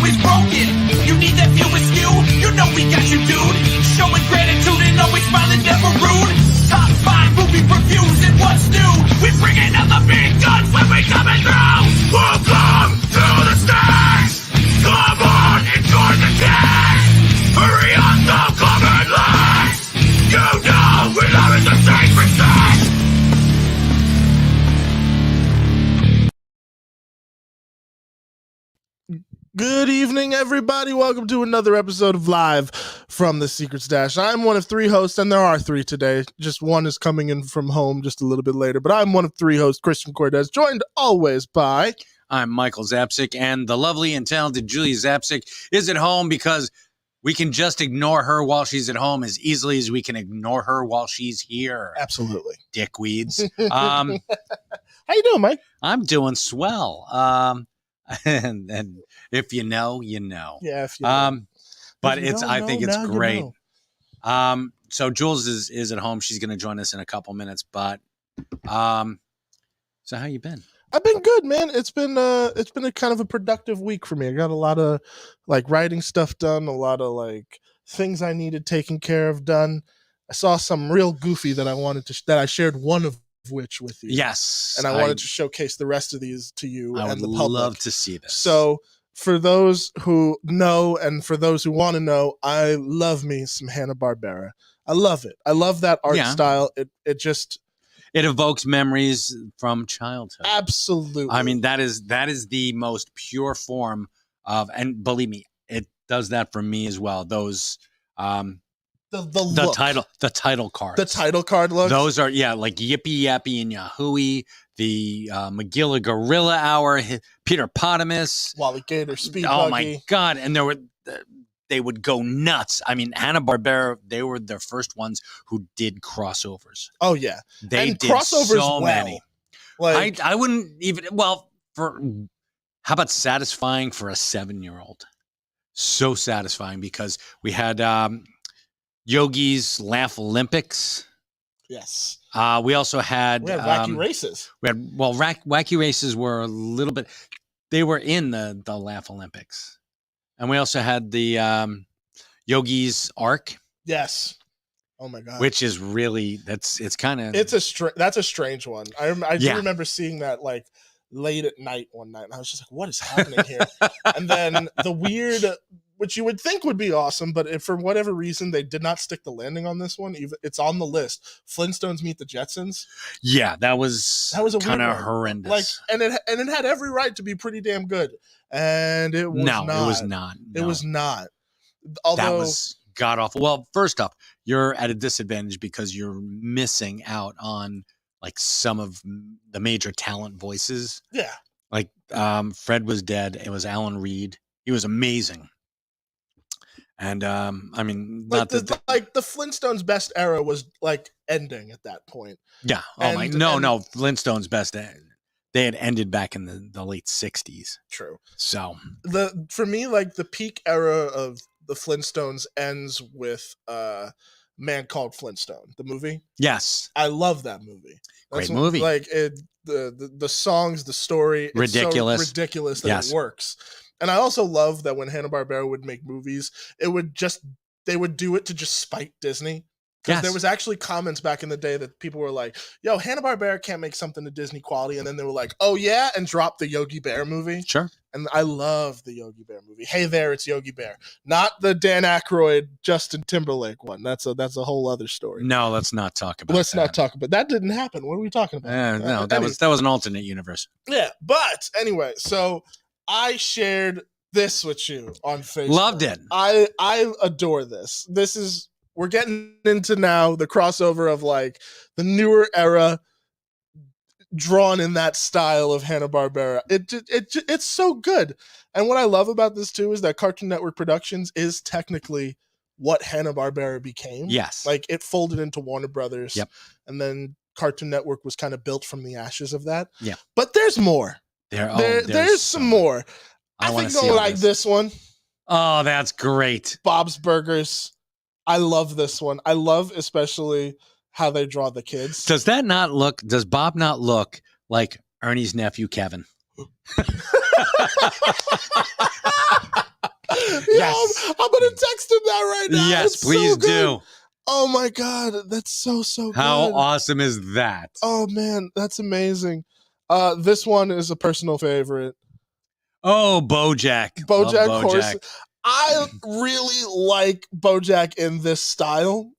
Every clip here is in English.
always broken. You need that view askew? You know we got you, dude. Showing gratitude and always smiling, never rude. Top 5 movie reviews and what's new. We bringing out the big guns when we coming through. Welcome to the stage. Come on, enjoy the taste. Hurry up, don't come in late. You know we love it, the sacred thing. Good evening, everybody. Welcome to another episode of Live from the Secret Stash. I'm one of 3 hosts, and there are 3 today. Just one is coming in from home just a little bit later, but I'm one of 3 hosts, Christian Cortez, joined always by... I'm Michael Zapsik, and the lovely and talented Julie Zapsik is at home because we can just ignore her while she's at home as easily as we can ignore her while she's here. Absolutely. Dickweeds. How you doing, Mike? I'm doing swell. And if you know, you know. Yeah, if you know. But If you I don't think know, it's now you great. know. So Jules is at home. She's going to join us in a couple minutes. But so how you been? I've been good, man. It's been a kind of a productive week for me. I got a lot of like writing stuff done, a lot of like things I needed taken care of done. I saw some real goofy that I wanted to that I shared one of which with you. Yes. And I wanted to showcase the rest of these to you I and would the public. love to see this. So for those who know and for those who want to know, I love me some Hanna-Barbera. I love it. I love that art style. It just... It evokes memories from childhood. Absolutely. I mean, that is the most pure form of, and believe me, it does that for me as well. Those the title cards. The title card looks. Those are like Yippee Yappy and Yahooey, the Magilla Gorilla Hour, Peter Potamus, Wally Gator, Speed Oh Buggy. my God! And they would go nuts. I mean, Hanna-Barbera, they were the first ones who did crossovers. Oh yeah, they and did crossovers so many. Like I wouldn't even. Well, how about satisfying for a 7-year-old? So satisfying because we had Yogi's Laugh Olympics. Yes. We also had Wacky Races. Wacky Races were a little bit. They were in the Laugh Olympics, and we also had the Yogi's Arc. Yes. Oh my God. Which is really that's a strange one. I do remember seeing that like late at night one night, and I was just like, "What is happening here?" And then the weird, which you would think would be awesome, but if for whatever reason they did not stick the landing on this one, even it's on the list. Flintstones Meet the Jetsons. Yeah, that was a kind of horrendous. Like, and it had every right to be pretty damn good, and it was not. It was not. It was not. Although that was god awful. Well, first off, you're at a disadvantage because you're missing out on like some of the major talent voices. Yeah. Like Fred was dead. It was Alan Reed. He was amazing. And I mean, like the Flintstones' best era was like ending at that point. Yeah. No, Flintstones' best. They had ended back in the late 60s. True. So for me, like the peak era of the Flintstones ends with Man Called Flintstone, the movie. Yes. I love that movie. Great movie. Like the songs, the story, it's ridiculous. So ridiculous that it works. And I also love that when Hanna-Barbera would make movies, they would do it to just spite Disney. Because there was actually comments back in the day that people were like, yo, Hanna-Barbera can't make something to Disney quality. And then they were like, oh yeah, and dropped the Yogi Bear movie. Sure. And I love the Yogi Bear movie. Hey there, it's Yogi Bear. Not the Dan Aykroyd, Justin Timberlake one. That's a whole other story. No, let's not talk about that. That didn't happen. What are we talking about? No, that was an alternate universe. Yeah, but anyway, so I shared this with you on Facebook. Loved it. I adore this. We're getting into now the crossover of like the newer era drawn in that style of Hanna-Barbera. It's so good. And what I love about this too is that Cartoon Network Productions is technically what Hanna-Barbera became. Yes. Like it folded into Warner Brothers. Yep. And then Cartoon Network was kind of built from the ashes of that. Yeah. But there's more. There's some more. I think you'll like this one. Oh, that's great. Bob's Burgers. I love this one. I love especially how they draw the kids. Does Bob not look like Ernie's nephew, Kevin? Yes. I'm gonna text him that right now. Yes, It's so please good. do. Oh my god, that's so How good. awesome is that? Oh man, that's amazing. This one is a personal favorite. Oh, BoJack. Love BoJack Horseman. BoJack. I really like BoJack in this style.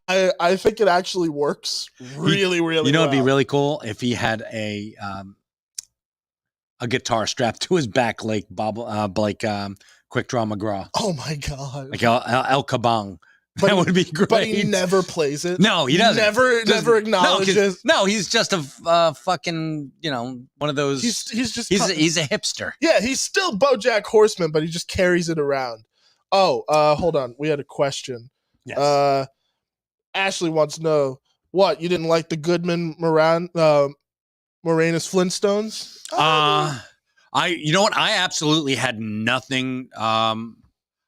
I think it actually works really You know, well. it'd be really cool if he had a guitar strapped to his back, like Quick Draw McGraw, Oh my god! like El Kabong. But- That would be great. But he never plays it. No, he doesn't. Never Doesn't- acknowledges. No, he's just a fucking, one of those. He's just He's a hipster. yeah. He's still BoJack Horseman, but he just carries it around. Oh, hold on. We had a question. Yes. Ashley wants to know what you didn't like the Goodman Moranis Flintstones. You know what? I absolutely had nothing.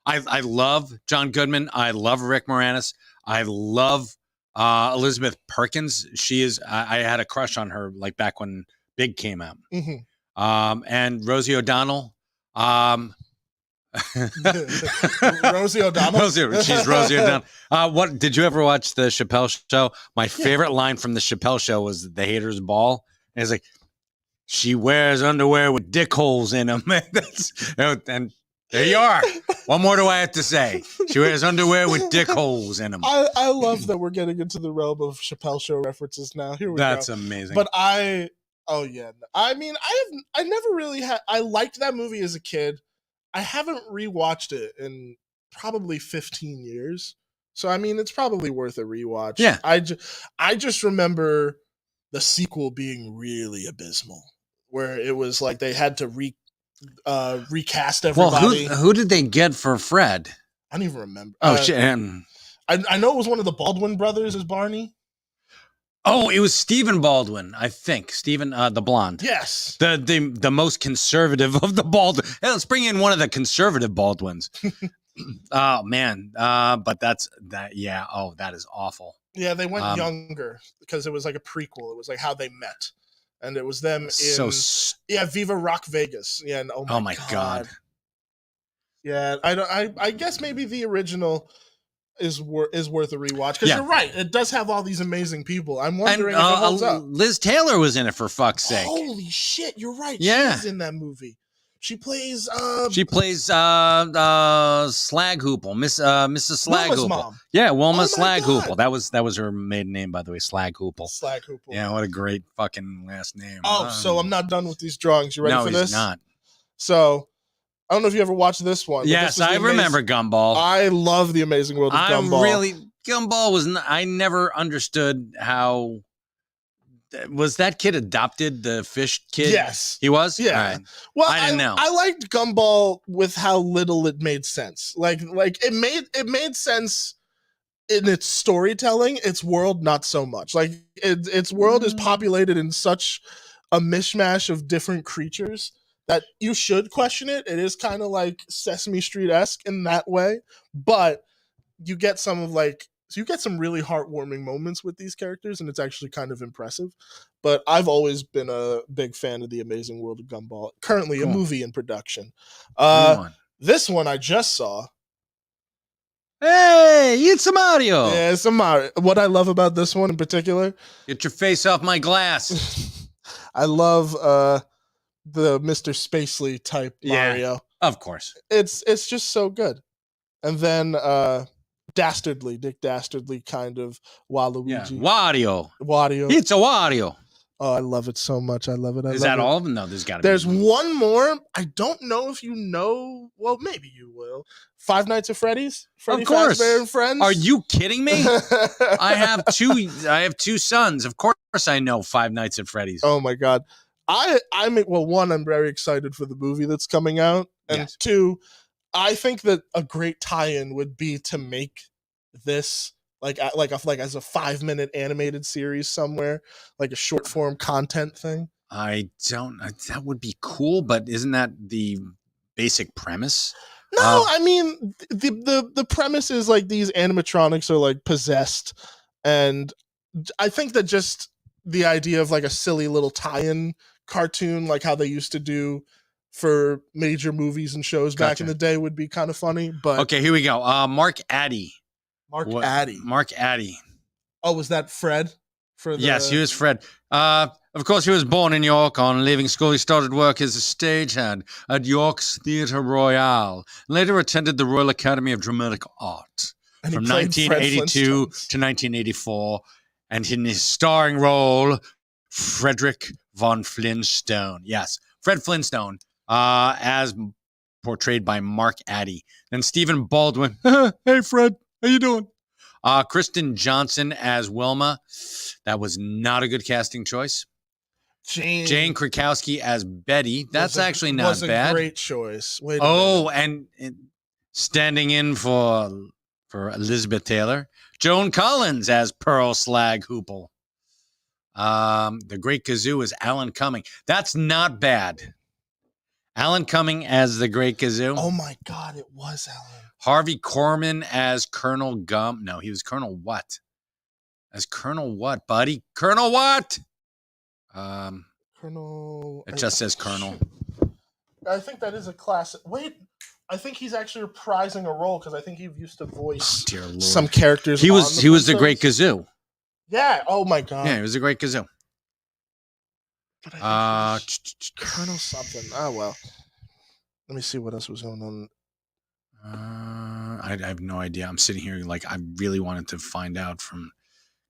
I love John Goodman. I love Rick Moranis. I love Elizabeth Perkins. She is. I had a crush on her like back when Big came out. Mhm. And Rosie O'Donnell. Rosie O'Donnell. She's Rosie O'Donnell. What did you ever watch the Chappelle Show? My favorite line from the Chappelle Show was the haters ball. And it's like, she wears underwear with dick holes in them. And there you are. What more do I have to say? She wears underwear with dick holes in them. I love that we're getting into the realm of Chappelle Show references now. Here we That's go. amazing. But oh yeah. I mean, I never really had. I liked that movie as a kid. I haven't rewatched it in probably 15 years. So I mean, it's probably worth a rewatch. Yeah. I just remember the sequel being really abysmal, where it was like they had to recast everybody. well, who did they get for Fred? I don't even remember. Oh shit! I know it was one of the Baldwin brothers as Barney. Oh, it was Stephen Baldwin, I think. Stephen, the blonde. Yes. The most conservative of the Baldwin. Hey, let's bring in one of the conservative Baldwins. Oh man, but that yeah. Oh, that is awful. Yeah, they went younger because it was like a prequel. It was like how they met, and it was them in Viva Rock Vegas. Yeah, and oh my god. Yeah, I guess maybe the original is worth a rewatch because you're right. It does have all these amazing people. I'm wondering if it holds up. Liz Taylor was in it, for fuck's sake. Holy shit, you're right. Yeah. She's in that movie. She plays Slag Hoople, Mrs. Slag Wilma's Hoople. mom. Yeah, Wilma Oh my Slag God. Hoople. That was her maiden name, by the way, Slag Hoople. Slag Hoople. Yeah, what a great fucking last name. Oh, so I'm not done with these drawings. You ready no, for he's this? not. So I don't know if you ever watched this one. but Yes, this was I the remember Gumball. I love the Amazing World of Gumball. Gumball was. I never understood how. Was that kid adopted, the fish kid? Yes. He was? Yeah. All right. Well, I didn't know. I liked Gumball with how little it made sense. Like it made sense in its storytelling. Its world, not so much. Like its world is populated in such a mishmash of different creatures that you should question it. It is kind of like Sesame Street-esque in that way, but you get some really heartwarming moments with these characters, and it's actually kind of impressive. But I've always been a big fan of The Amazing World of Gumball. Currently a movie in production. This one I just saw. Hey, it's a Mario. Yeah, it's a Mario. What I love about this one in particular, Get your face off my glass. I love the Mr. Spacely type Mario. Of course. It's just so good. And then Dick Dastardly kind of Waluigi. Yeah. Wario. Wario. It's a Wario. Oh, I love it so much. I love it. Is that all of them? No, there's got to be. There's one more. I don't know if you know. Well, maybe you will. Five Nights at Freddy's. Freddy Of course. Fazbear and Friends. Are you kidding me? I have two sons. Of course I know Five Nights at Freddy's. Oh my god. One, I'm very excited for the movie that's coming out, and Yes. two, I think that a great tie-in would be to make this like as a 5-minute animated series somewhere, like a short form content thing. That would be cool, but isn't that the basic premise? No, I mean the premise is like these animatronics are like possessed, and I think that just the idea of like a silly little tie-in cartoon, like how they used to do for major movies and shows back Gotcha. in the day would be kind of funny. But Okay, here we go. Mark Addy. Mark What- Addy. Mark Addy. Oh, was that Fred? For the, Yes, he was Fred. Of course, he was born in York. On leaving school, he started work as a stagehand at York's Theatre Royal. Later attended the Royal Academy of Dramatic Art and he from played Fred 1982 to Flintstones. 1984. And in his starring role, Frederick von Flintstone. Yes, Fred Flintstone, as portrayed by Mark Addy. Then Stephen Baldwin. Hey, Fred, how you doing? Kristen Johnson as Wilma. That was not a good casting choice. Jane Krakowski as Betty. That's actually not was bad. a great choice. Wait a Oh, minute. and standing in for Elizabeth Taylor, Joan Collins as Pearl Slag Hoople. The Great Kazoo is Alan Cumming. That's not bad. Alan Cumming as the Great Kazoo. Oh my God, it was Alan. Harvey Korman as Colonel Gum. No, he was Colonel what? As Colonel what, buddy? Colonel what? Colonel. It just says Colonel. I think that is a classic. Wait, I think he's actually reprising a role because I think he used to voice Dear Lord. some characters. He on was the Great Flintstones. Kazoo. Yeah. Oh my God. Yeah, he was the Great Kazoo. But I think he was Colonel something. Oh well. Let me see what else was going on. I have no idea. I'm sitting here like I really wanted to find out from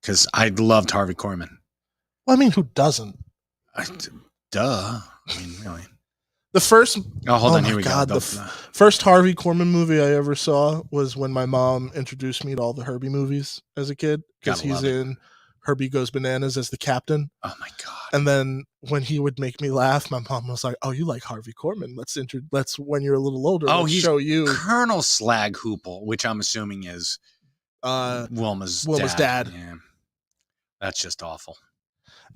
because I loved Harvey Korman. Well, I mean, who doesn't? Duh. I mean, really. The first. Oh, hold Oh on. my Here we God, go. the first Harvey Korman movie I ever saw was when my mom introduced me to all the Herbie movies as a kid because Gotta he's love it. in Herbie Goes Bananas as the captain. Oh my God. And then when he would make me laugh, my mom was like, "Oh, you like Harvey Korman? Let's when you're a little older, Oh, let's he's show you Colonel Slag Hoople, which I'm assuming is Wilma's dad." Yeah. That's just awful.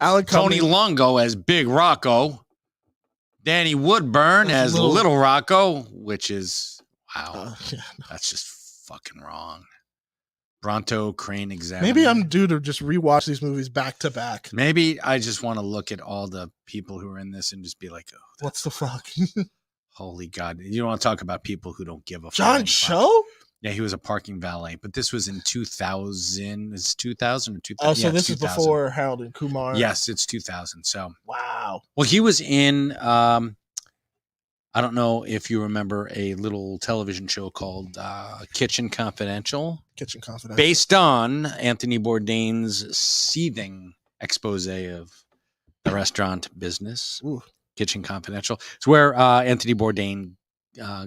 Alan Tony Cumming. Longo as Big Rocco. Danny Woodburn As as Little Rocco, which is, wow, Yeah. that's just fucking wrong. Bronto Crane Examiner. Maybe I'm due to just rewatch these movies back to back. Maybe I just want to look at all the people who are in this and just be like, oh, What's the fuck? holy God. You don't want to talk about people who don't give a John fuck. Cho? Yeah, he was a parking valet, but this was in 2000. Is it 2000 or 2000? Oh, so Yeah, this is 2000. before Harold and Kumar. Yes, it's 2000. So, Wow. well, he was in, I don't know if you remember a little television show called Kitchen Confidential, Kitchen Confidential. based on Anthony Bourdain's seething expose of the restaurant business. Ooh. Kitchen Confidential. It's where Anthony Bourdain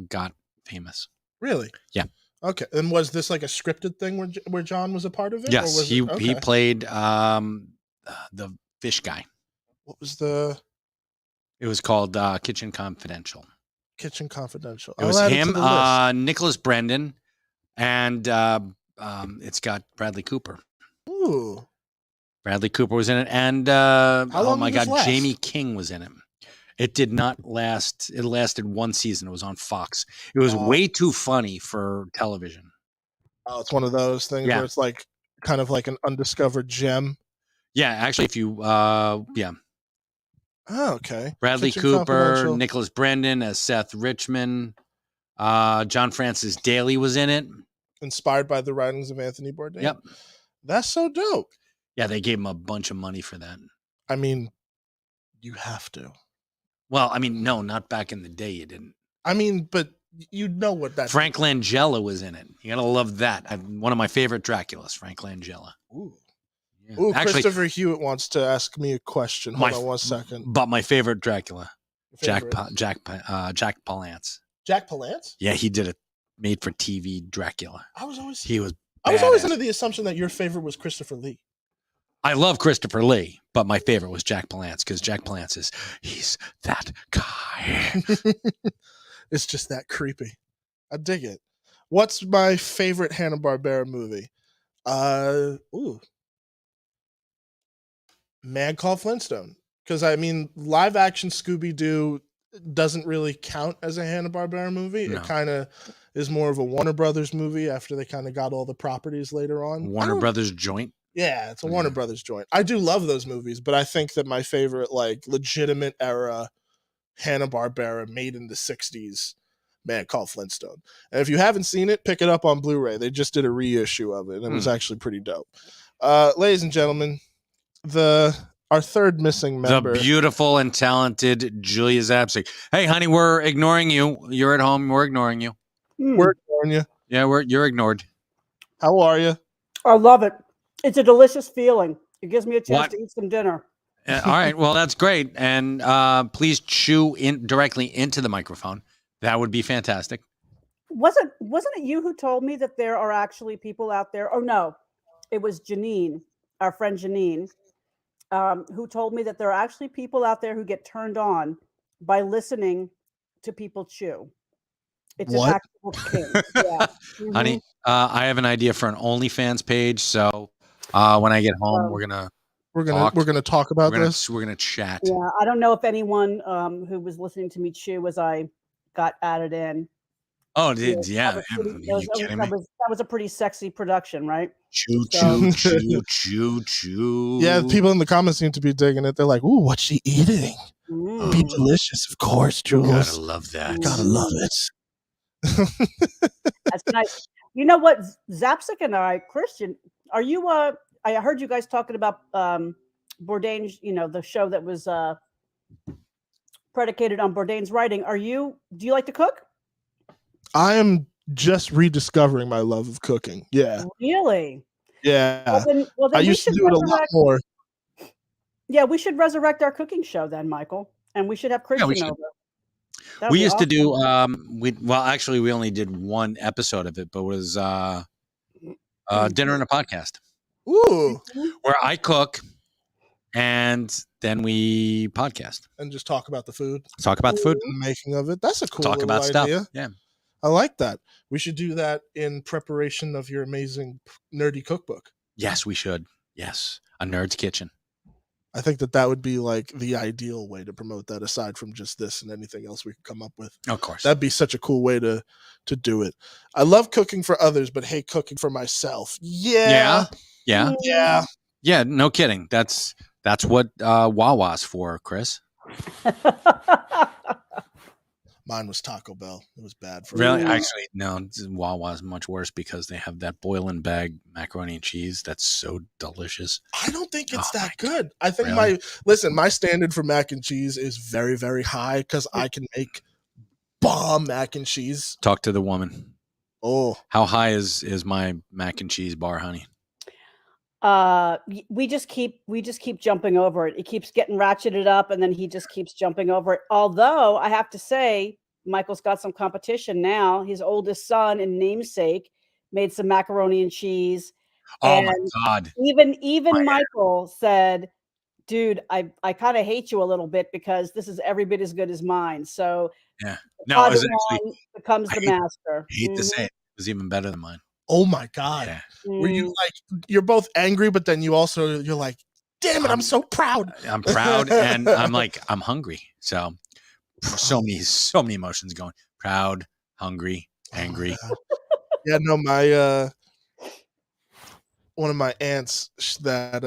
got famous. Really? Yeah. Okay. And was this like a scripted thing where John was a part of it? Yes, was he it? Okay. played the fish guy. What was the It was called Kitchen Confidential. Kitchen Confidential? It was I'll add him, to the list. Nicholas Brendan, and it's got Bradley Cooper. Ooh. Bradley Cooper was in it, and How oh long my did this God, last? Jamie King was in it. It did not last. It lasted one season. It was on Fox. It was Oh. way too funny for television. Oh, it's one of those things Yeah. where it's like kind of like an undiscovered gem. Yeah, actually, if you yeah, Oh, okay. Bradley Kitchen Cooper, Confidential. Nicholas Brendan as Seth Richmond, John Francis Daly was in it. Inspired by the writings of Anthony Bourdain. Yep. That's so dope. Yeah, they gave him a bunch of money for that. I mean, you have to. Well, I mean, no, not back in the day. You didn't. I mean, but you know what that Frank Langella was in it. You gotta love that. One of my favorite Draculas, Frank Langella. Ooh. Yeah. Ooh, Actually, Christopher Hewitt wants to ask me a question. Hold my- on 1 second. but my favorite Dracula, Jack Favorite. Jack Palance. Jack Palance? Yeah, he did a made-for-TV Dracula. I was always He was. always badass. under the assumption that your favorite was Christopher Lee. I love Christopher Lee, but my favorite was Jack Palance because Jack Palance he's that guy. It's just that creepy. I dig it. What's my favorite Hanna-Barbera movie? Ooh. Man Called Flintstone. Because I mean, live action Scooby-Doo doesn't really count as a Hanna-Barbera movie. No. It kind of is more of a Warner Brothers movie after they kind of got all the properties later on. I Warner don't- Brothers joint. Yeah, it's a Yeah. Warner Brothers joint. I do love those movies, but I think that my favorite, like, legitimate era Hanna-Barbera made in the 60s, man, called Flintstone. And if you haven't seen it, pick it up on Blu-ray. They just did a reissue of it, and it was actually pretty dope. Ladies and gentlemen, our third missing member. The beautiful and talented Julia Zapsik. Hey, honey, we're ignoring you. You're at home. We're ignoring you. We're ignoring you. Yeah, you're ignored. How are you? I love it. It's a delicious feeling. It gives me a chance What? to eat some dinner. All right. Well, that's great. And please chew directly into the microphone. That would be fantastic. Wasn't it you who told me that there are actually people out there? Oh no, it was Janine, our friend Janine, who told me that there are actually people out there who get turned on by listening to people chew. It's What? an actual thing. Yeah. Mhm. Honey, I have an idea for an OnlyFans page. So when I get home, we're gonna talk about this. We're gonna chat. Yeah, I don't know if anyone who was listening to me chew as I got added in. Oh, Yeah, yeah. Are you kidding me? that was a pretty sexy production, right? Chew, So- chew, chew, chew, chew. Yeah, the people in the comments seem to be digging it. They're like, "Ooh, what's she eating? Be Mm. delicious, of course, Jules. Gotta love that. Gotta love it." That's nice. You know what, Zapsik and I, Christian, are you? I heard you guys talking about Bourdain's. You know, the show that was predicated on Bourdain's writing. Do you like to cook? I am just rediscovering my love of cooking. Yeah, Really? yeah. Well, then I we used to should do it a lot resurrect- more. Yeah, we should resurrect our cooking show then, Michael, and we should have Christian should. over. That'd We be used to do awesome. actually we only did one episode of it, but it was dinner and a podcast Ooh, where I cook and then we podcast. and just talk about the food Talk about the food. and the making of it. That's a cool Talk little about idea. stuff. Yeah. I like that. We should do that in preparation of your amazing nerdy cookbook. Yes, we should. Yes. A nerd's kitchen. I think that would be like the ideal way to promote that, aside from just this and anything else we could come up with. Of course. That'd be such a cool way to do it. I love cooking for others, but hate cooking for myself. Yeah. Yeah. Yeah. Yeah. No kidding. That's what Wawa's for, Chris. Mine was Taco Bell. It was bad for Really? me. Actually, no. Wawa's much worse because they have that boil and bag macaroni and cheese. That's so delicious. I don't think it's Oh that my good. I think Really? my standard for mac and cheese is very, very high because I can make bomb mac and cheese. Talk to the woman. Oh, How high is my mac and cheese bar, honey? We just keep jumping over it. It keeps getting ratcheted up, and then he just keeps jumping over it. Although I have to say, Michael's got some competition now. His oldest son and namesake made some macaroni and cheese. Oh my And God. Even My- Michael said, "Dude, I kind of hate you a little bit because this is every bit as good as mine." So No, it Padawan was actually, becomes I the hate- master. hate to say it, it was even better than mine. oh my God. Yeah. Were you Mhm. like, you're both angry, but then you're like, damn it, I'm so proud. I'm proud and I'm like, I'm hungry. So so many emotions going. Proud, hungry, angry. Oh my God. Yeah, no, my one of my aunts that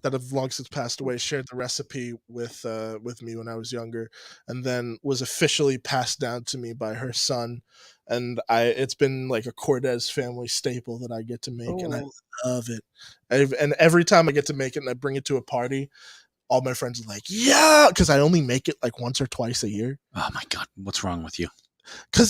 have long since passed away shared the recipe with me when I was younger, and then was officially passed down to me by her son. And it's been like a Cortez family staple that I get to make, and I Ooh. love it. And every time I get to make it and I bring it to a party, all my friends are like, "Yeah," because I only make it like once or twice a year. Oh my God. What's wrong with you? Because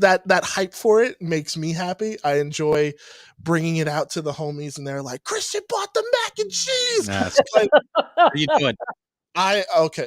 that hype for it makes me happy. I enjoy bringing it out to the homies, and they're like, "Christian bought the mac and cheese." That's Like, how you do it.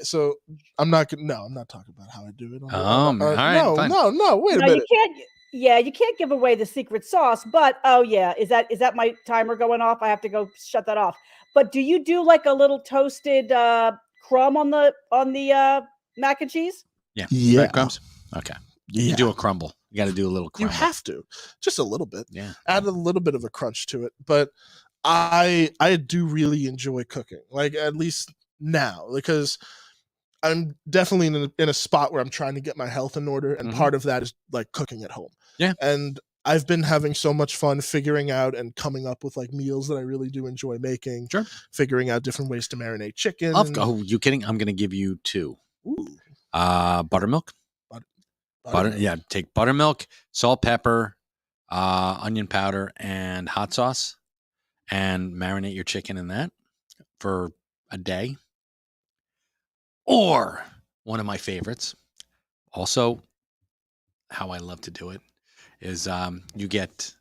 So I'm not talking about how I do it. Oh, man. All right, fine. No. Wait a No, minute. you can't. Yeah, you can't give away the secret sauce. But oh yeah, is that my timer going off? I have to go shut that off. But do you do like a little toasted crumb on the mac and cheese? Yeah. Yeah. Breadcrumbs? Okay. Yeah. You do a crumble. You got to do a little You crumble. have to, just a little bit. Yeah. Add a little bit of a crunch to it, but I do really enjoy cooking, like at least now, because I'm definitely in a spot where I'm trying to get my health in order, and Mhm. part of that is like cooking at home. Yeah. And I've been having so much fun figuring out and coming up with like meals that I really do enjoy making. Sure. Figuring out different ways to marinate chicken. Oh, you kidding? I'm going to give you 2. Ooh, Buttermilk. Butter. Yeah. Take buttermilk, salt, pepper, onion powder, and hot sauce, and marinate your chicken in that for a day. Or one of my favorites, also how I love to do it, is you get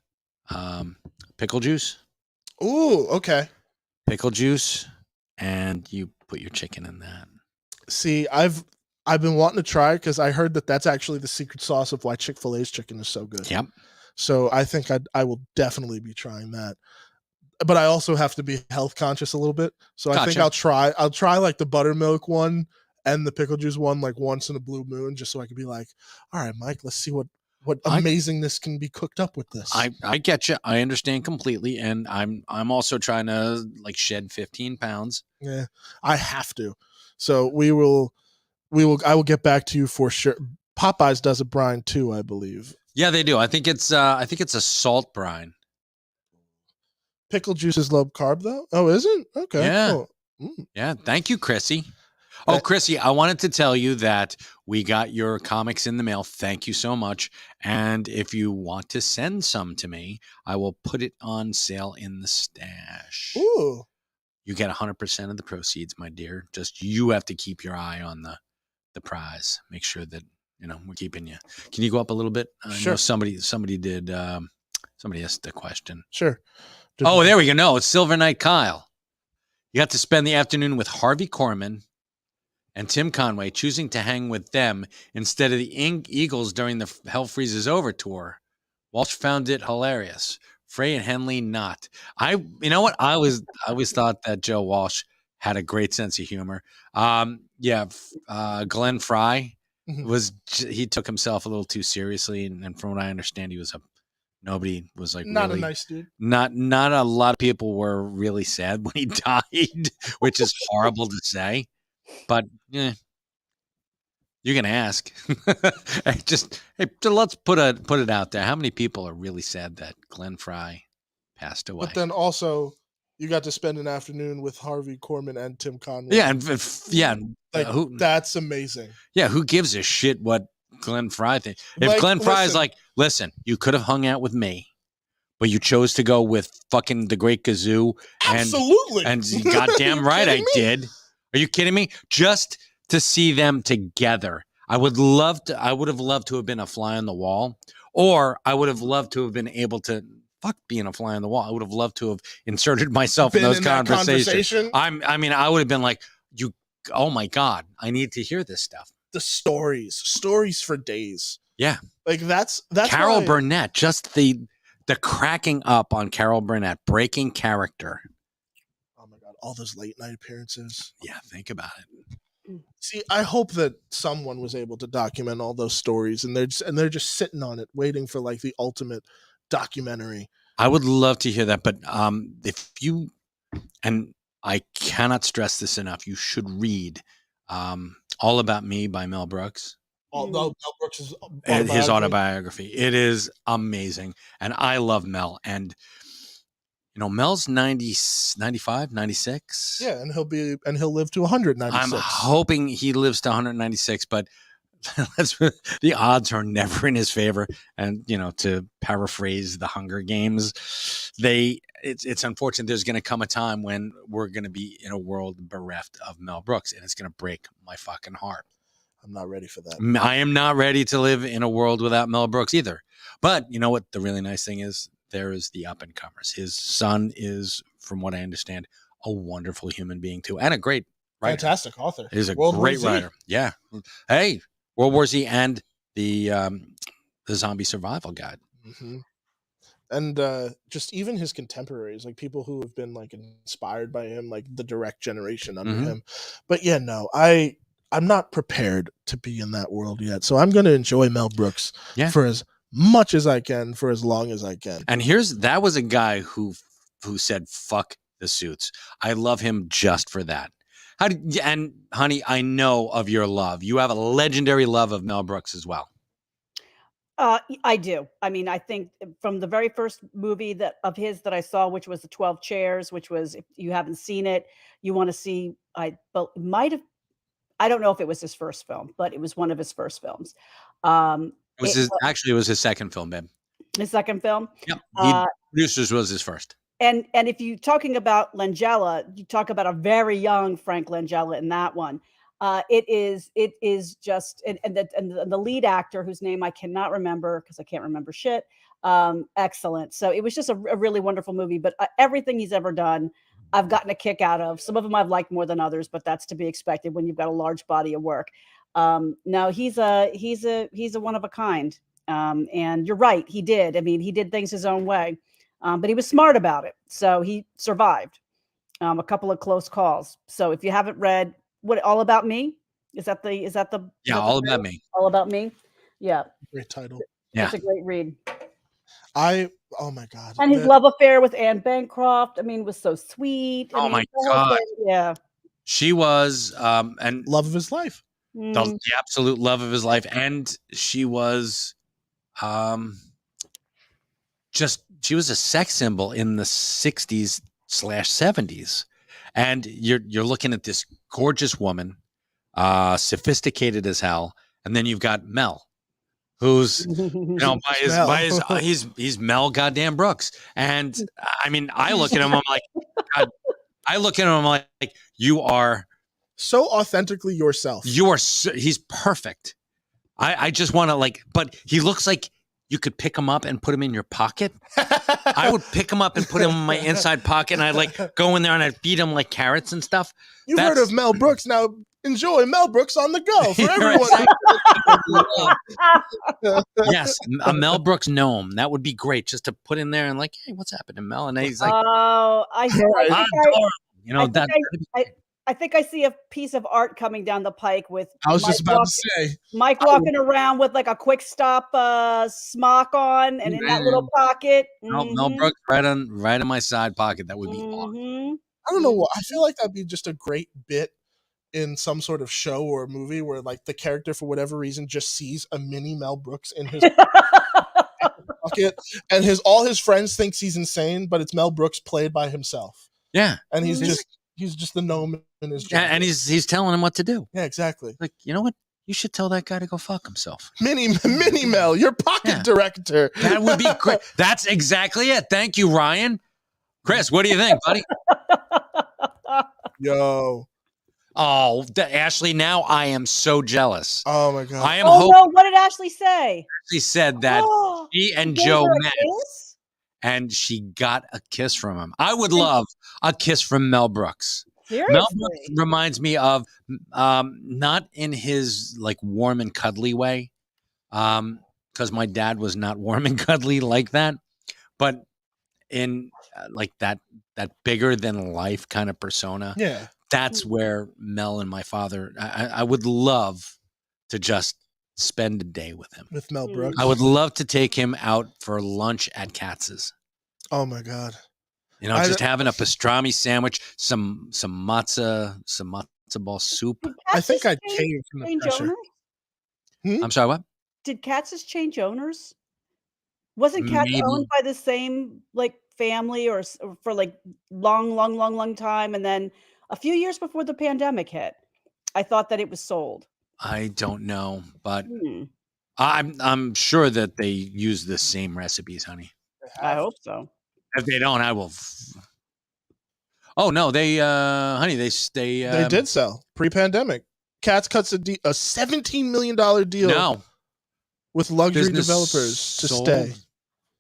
pickle juice, Ooh, okay. and you put your chicken in that. See, I've been wanting to try because I heard that that's actually the secret sauce of why Chick-fil-A's chicken is so good. Yep. So I think I will definitely be trying that. But I also have to be health conscious a little bit. So I think Gotcha. I'll try like the buttermilk one and the pickle juice one like once in a blue moon, just so I can be like, all right, Mike, let's see what amazingness can be cooked up with this. I get you. I understand completely, and I'm also trying to like shed 15 pounds. Yeah, I have to. So I will get back to you for sure. Popeyes does a brine too, I believe. Yeah, they do. I think it's a salt brine. Pickle juice is low carb though. Oh, isn't? Okay. Yeah. Cool. Mm. Yeah. Thank you, Chrissy. Oh, Chrissy, I wanted to tell you that we got your comics in the mail. Thank you so much. And if you want to send some to me, I will put it on sale in the stash. Ooh. You get 100% of the proceeds, my dear. Just you have to keep your eye on the prize. Make sure that we're keeping you. Can you go up a little bit? I Sure. know somebody did. Somebody asked a question. Sure. Oh, there we go. No, it's Silver Knight Kyle. You got to spend the afternoon with Harvey Korman and Tim Conway, choosing to hang with them instead of the Eagles during the Hell Freezes Over tour. Walsh found it hilarious. Frey and Henley not. You know what? I always thought that Joe Walsh had a great sense of humor. Glenn Fry he took himself a little too seriously, and from what I understand, nobody was like not really, a nice dude. Not a lot of people were really sad when he died, which is horrible to say, but you can ask. Let's put it out there. How many people are really sad that Glenn Fry passed away? But then also, you got to spend an afternoon with Harvey Korman and Tim Conway. Yeah, and that's amazing. Yeah, who gives a shit what Glenn Fry thinks? If Glenn Fry is like, listen, you could have hung out with me, but you chose to go with fucking the Great Gazoo. Absolutely. And goddamn right I did. Are you kidding me? Just to see them together. I would have loved to have been a fly on the wall, or I would have loved to have been able to being a fly on the wall. I would have loved to have inserted myself in those conversations. I would have been like, oh my God, I need to hear this stuff. The stories for days. Yeah. Like that's Carol Burnett, just the cracking up on Carol Burnett, breaking character. Oh my God, all those late night appearances. Yeah, think about it. See, I hope that someone was able to document all those stories, and they're just sitting on it, waiting for like the ultimate documentary. I would love to hear that, but if you, and I cannot stress this enough, you should read All About Me by Mel Brooks. Mel Brooks' his autobiography. It is amazing, and I love Mel. And Mel's 90, 95, 96. Yeah, and he'll live to 196. I'm hoping he lives to 196, but the odds are never in his favor. And to paraphrase the Hunger Games, it's unfortunate. There's going to come a time when we're going to be in a world bereft of Mel Brooks, and it's going to break my fucking heart. I'm not ready for that. I am not ready to live in a world without Mel Brooks either. But you know what? The really nice thing is, there is the up and comers. His son is, from what I understand, a wonderful human being too, and a great writer. Fantastic author. He's a great writer. Yeah. Hey, World War Z and the Zombie Survival Guide. Mm-hmm. And just even his contemporaries, like people who have been like inspired by him, like the direct generation under him. But yeah, no, I'm not prepared to be in that world yet. So I'm going to enjoy Mel Brooks for as much as I can, for as long as I can. And that was a guy who said, fuck the suits. I love him just for that. And honey, I know of your love. You have a legendary love of Mel Brooks as well. I do. I mean, I think from the very first movie that of his that I saw, which was The 12 Chairs, which was if you haven't seen it, you want to see. But it might have. I don't know if it was his first film, but it was one of his first films. It was actually it was his second film, babe. His second film. Yep. Uh, Producers was his first. and if you're talking about Langella, you talk about a very young Frank Langella in that one. It is just and the lead actor whose name I cannot remember because I can't remember shit. Excellent. So it was just a really wonderful movie. But everything he's ever done, I've gotten a kick out of. Some of them I've liked more than others, but that's to be expected when you've got a large body of work. No, he's a one of a kind. And you're right, he did. I mean, he did things his own way, but he was smart about it. So he survived a couple of close calls. So if you haven't read All About Me, is that the All About Me. All About Me? Yeah. Great title. Yeah. It's a great read. Oh my God. And his love affair with Anne Bancroft, I mean, was so sweet. Oh my the whole God. thing, yeah. She was and love of his life. the absolute love of his life. And she was she was a sex symbol in the 60s/70s. And you're looking at this gorgeous woman, sophisticated as hell, and then you've got Mel, who's he's Mel goddamn Brooks. And I mean, I look at him, I'm like, God, you are so authentically yourself. He's perfect. I just want to but he looks like you could pick him up and put him in your pocket. I would pick him up and put him in my inside pocket, and I'd go in there and I'd feed him like carrots and stuff. You've heard of Mel Brooks. Now enjoy Mel Brooks on the go for everyone. Yes, a Mel Brooks gnome. That would be great just to put in there and hey, what's happening, Mel? And he's like, oh, I think I see a piece of art coming down the pike with. I was just about to say Mike walking around with a quick stop smock on, and in that little pocket. Mel Brooks right in my side pocket. That would be awesome. I don't know. I feel like that'd be just a great bit in some sort of show or movie where the character for whatever reason just sees a mini Mel Brooks in his pocket, and all his friends thinks he's insane, but it's Mel Brooks played by himself. Yeah, and he's just the gnome in his job. And he's telling him what to do. Yeah, exactly. You know what? You should tell that guy to go fuck himself. Mini Mel, your pocket director. That would be great. That's exactly it. Thank you, Ryan. Chris, what do you think, buddy? Yo. Oh, Ashley, now I am so jealous. Oh my God. I am no, what did Ashley say? She said that she and Joe met and she got a kiss from him. I would love a kiss from Mel Brooks. Seriously? Mel Brooks reminds me of not in his warm and cuddly way, because my dad was not warm and cuddly like that, but in that bigger than life kind of persona. Yeah. That's where Mel and my father, I would love to just spend a day with him. With Mel Brooks? I would love to take him out for lunch at Katz's. Oh my God. Just having a pastrami sandwich, some matzo ball soup. I think I'd cave from the pressure. I'm sorry, what? Did Katz's change owners? Wasn't Katz owned by the same family or for long time, and then a few years before the pandemic hit, I thought that it was sold. I don't know, but I'm sure that they use the same recipes, honey. I hope so. If they don't, I will. Oh no, they, honey, they did sell pre-pandemic. Katz cuts a $17 million deal. With luxury developers to stay.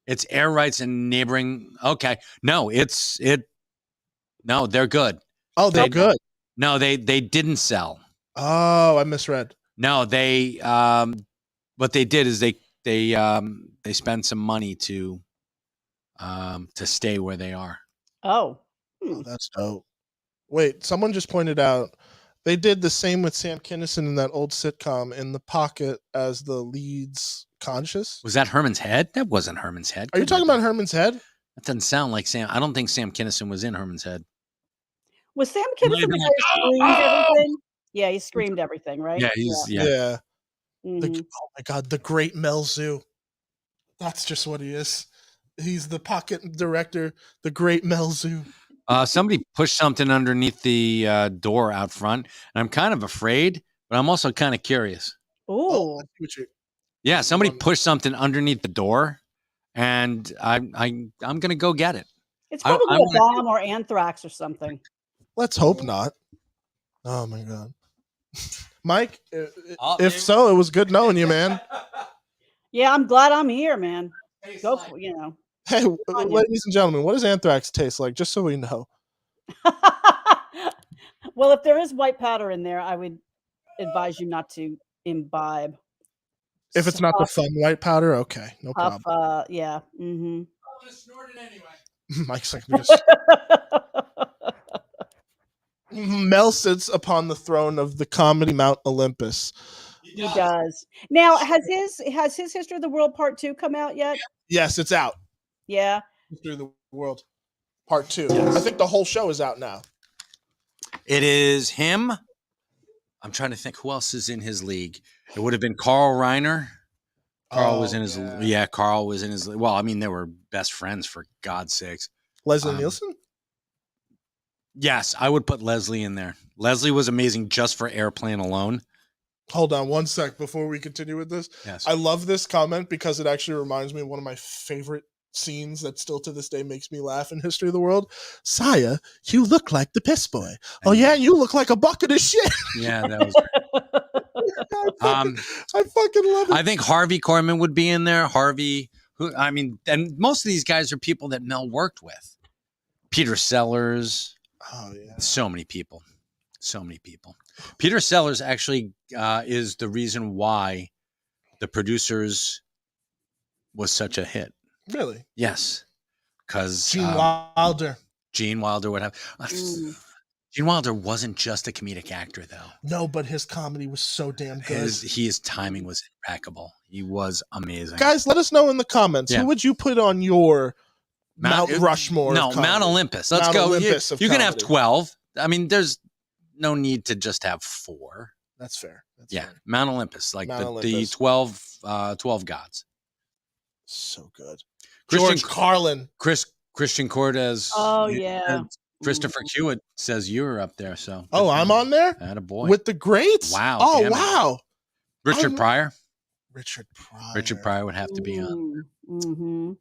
It's air rights and neighboring. Okay, no, no, they're good. Oh, they're good. No, they didn't sell. Oh, I misread. No, they what they did is they spent some money to stay where they are. Oh, that's dope. Wait, someone just pointed out they did the same with Sam Kinison in that old sitcom, In the Pocket as the lead's conscious. Was that Herman's Head? That wasn't Herman's Head. Are you talking about Herman's Head? That doesn't sound like Sam. I don't think Sam Kinison was in Herman's Head. Was Sam Kinison the guy who screamed everything? Yeah, he screamed everything, right? Yeah, yeah. Oh my God, the great Mel Zoo. That's just what he is. He's the pocket director, the great Melzu. Somebody pushed something underneath the door out front, and I'm kind of afraid, but I'm also kind of curious. Ooh. let's see what you- Yeah, somebody One- pushed something underneath the door, and I'm gonna go get it. It's I- probably I a wanna- bomb or anthrax or something. Let's hope not. Oh my god, Mike. Oh, If dude. so, it was good knowing you, man. Yeah, I'm glad I'm here, man. Go for Hey, on you. ladies and gentlemen, what does anthrax taste like? Just so we know. Well, if there is white powder in there, I would advise you not to imbibe. If it's not the fun white powder, okay, no Puff, problem. yeah. I'm Mm-hmm. gonna snort it anyway. Mike's like, Mel sits upon the throne of the comedy Mount Olympus. He does. Now, has his History of the World Part 2 come out yet? Yes, it's out. Yeah. Through the World, Part 2. I think the whole show is out now. It is him. I'm trying to think who else is in his league. It would have been Carl Reiner. Carl was in his Carl was in his. Well, I mean, they were best friends for God's sakes. Leslie Nielsen. Yes, I would put Leslie in there. Leslie was amazing just for Airplane alone. Hold on one sec before we continue with this. Yes. I love this comment because it actually reminds me of one of my favorite scenes that still to this day makes me laugh in History of the World. Saya, you look like the piss boy. Oh yeah, you look like a bucket of shit. Yeah, that was. I fucking love it. I think Harvey Korman would be in there. Harvey, who I mean, and most of these guys are people that Mel worked with. Peter Sellers. Oh yeah. So many people. Peter Sellers actually is the reason why The Producers was such a hit. Really? Yes, because Gene Wilder. Gene Wilder would have. Gene Wilder wasn't just a comedic actor, though. No, but his comedy was so damn good. His timing was impeccable. He was amazing. Guys, let us know in the comments. Yeah. Who would you put on your Mount Rushmore? No, of Mount comedy? Olympus. Let's Mount go. Olympus of You can have comedy. 12. I mean, there's no need to just have 4. That's fair. That's Yeah, fair. Mount Olympus, like Mount the Olympus. 12 gods. So good. Christian George Carlin. Christian Cortez. Oh, yeah. Christopher Hewitt says you're up there. So Oh, I'm on there Attaboy. with the greats. Wow, Oh, damn it. wow. Richard Pryor. Richard Pryor. Richard Pryor would have to be on. Mm-hmm.